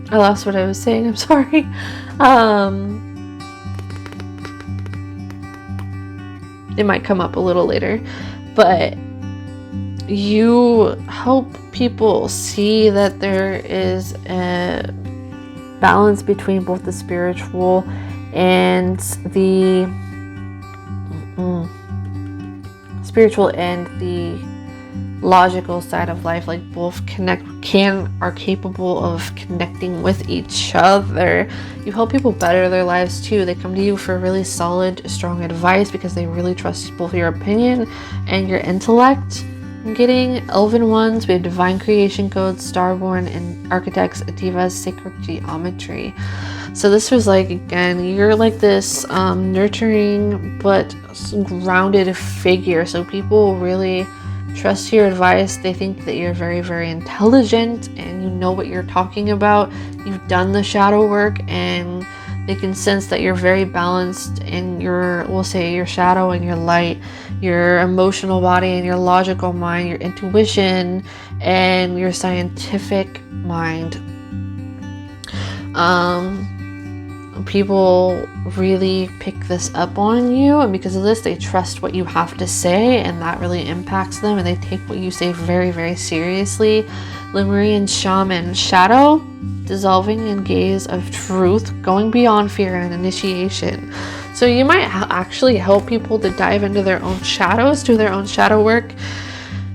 I lost what I was saying, I'm sorry. It might come up a little later, but you help people see that there is a balance between both the spiritual and the logical side of life. Like both are capable of connecting with each other. You help people better their lives too. They come to you for really solid, strong advice because they really trust both your opinion and your intellect. I'm getting Elven ones. We have Divine Creation Codes, Starborn, and Architects, Divas, Sacred Geometry. So this was like, again, you're like this nurturing but grounded figure. So people really trust your advice. They think that you're very, very intelligent and you know what you're talking about. You've done the shadow work, and they can sense that you're very balanced in we'll say your shadow and your light, your emotional body and your logical mind, your intuition and your scientific mind. People really pick this up on you, and because of this they trust what you have to say, and that really impacts them, and they take what you say very, very seriously. Lemurian shaman, shadow, dissolving in gaze of truth, going beyond fear and initiation. So you might actually help people to dive into their own shadows, do their own shadow work,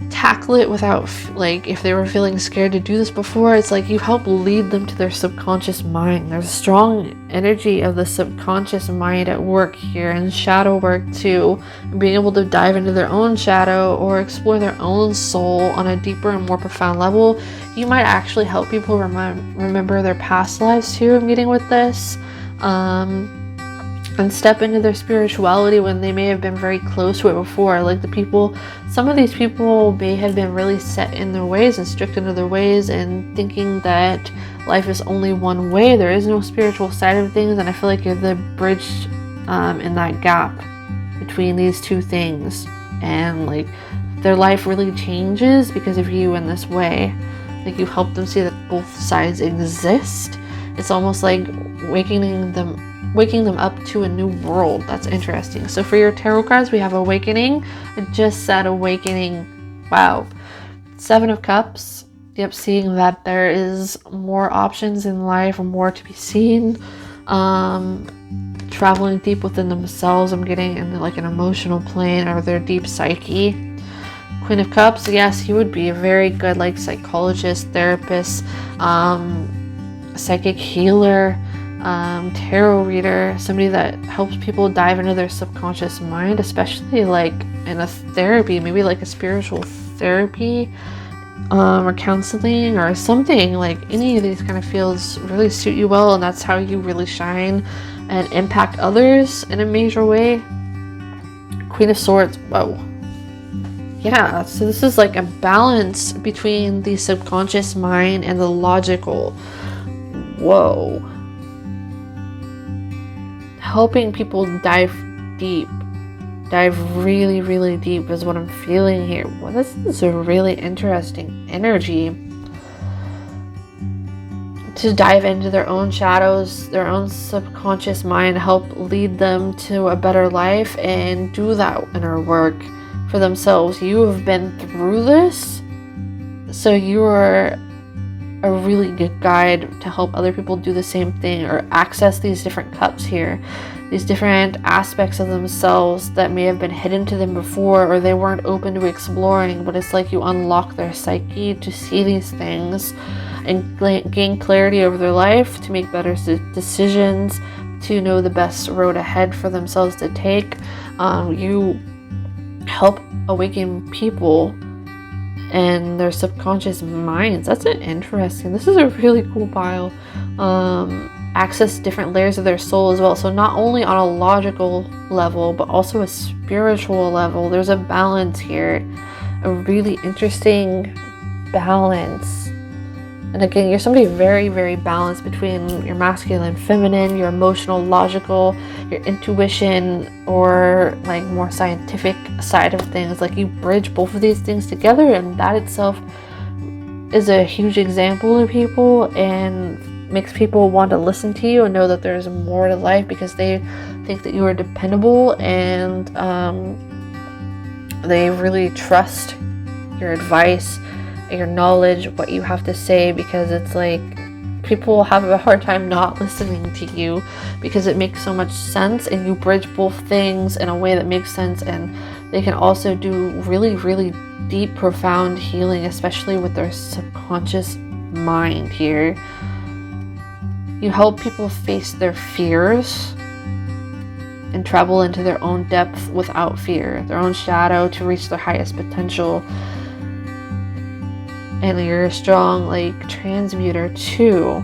tackle it without, like, if they were feeling scared to do this before, it's like you help lead them to their subconscious mind. There's a strong energy of the subconscious mind at work here, and shadow work too, and being able to dive into their own shadow or explore their own soul on a deeper and more profound level. You might actually help people remember their past lives too. I'm getting with this, and step into their spirituality when they may have been very close to it before. Like some of these people may have been really set in their ways and strict into their ways, and thinking that life is only one way. There is no spiritual side of things, and I feel like you're the bridge in that gap between these two things, and like their life really changes because of you in this way. Like you help them see that both sides exist. It's almost like waking them up to a new world. That's interesting. So for your tarot cards, we have Awakening. I just said Awakening. Wow. 7 of Cups. Yep, seeing that there is more options in life, more to be seen. Traveling deep within themselves. I'm getting in like an emotional plane or their deep psyche. Queen of Cups. Yes, he would be a very good like psychologist, therapist, psychic healer, tarot reader, somebody that helps people dive into their subconscious mind, especially like in a therapy, maybe like a spiritual therapy, or counseling or something. Like any of these kind of fields really suit you well, and that's how you really shine and impact others in a major way. Queen of Swords. Whoa. Yeah, so this is like a balance between the subconscious mind and the logical. Whoa. Helping people dive really, really deep is what I'm feeling here. Well, this is a really interesting energy to dive into their own shadows, their own subconscious mind, help lead them to a better life and do that inner work for themselves. You have been through this, so you are a really good guide to help other people do the same thing or access these different cups here, these different aspects of themselves that may have been hidden to them before, or they weren't open to exploring. But it's like you unlock their psyche to see these things and gain clarity over their life, to make better decisions, to know the best road ahead for themselves to take. You help awaken people and their subconscious minds. That's interesting. This is a really cool pile. Access different layers of their soul as well. So not only on a logical level, but also a spiritual level. There's a balance here, a really interesting balance. And again, you're somebody very, very balanced between your masculine, feminine, your emotional, logical, your intuition, or like more scientific side of things. Like you bridge both of these things together, and that itself is a huge example to people and makes people want to listen to you and know that there's more to life, because they think that you are dependable, and they really trust your advice, your knowledge, what you have to say, because it's like people have a hard time not listening to you because it makes so much sense, and you bridge both things in a way that makes sense. And they can also do really, really deep, profound healing, especially with their subconscious mind here. You help people face their fears and travel into their own depth without fear, their own shadow, to reach their highest potential. And you're a strong like transmuter too.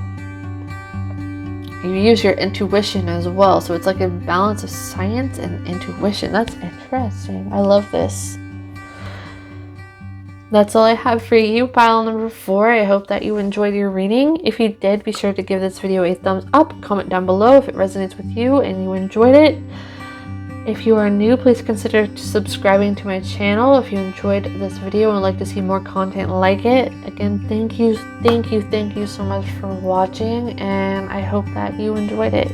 You use your intuition as well, so it's like a balance of science and intuition. That's interesting. I love this. That's all I have for you, pile number 4. I hope that you enjoyed your reading. If you did, be sure to give this video a thumbs up, comment down below if it resonates with you and you enjoyed it. If you are new, please consider subscribing to my channel if you enjoyed this video and would like to see more content like it. Again, thank you so much for watching, and I hope that you enjoyed it.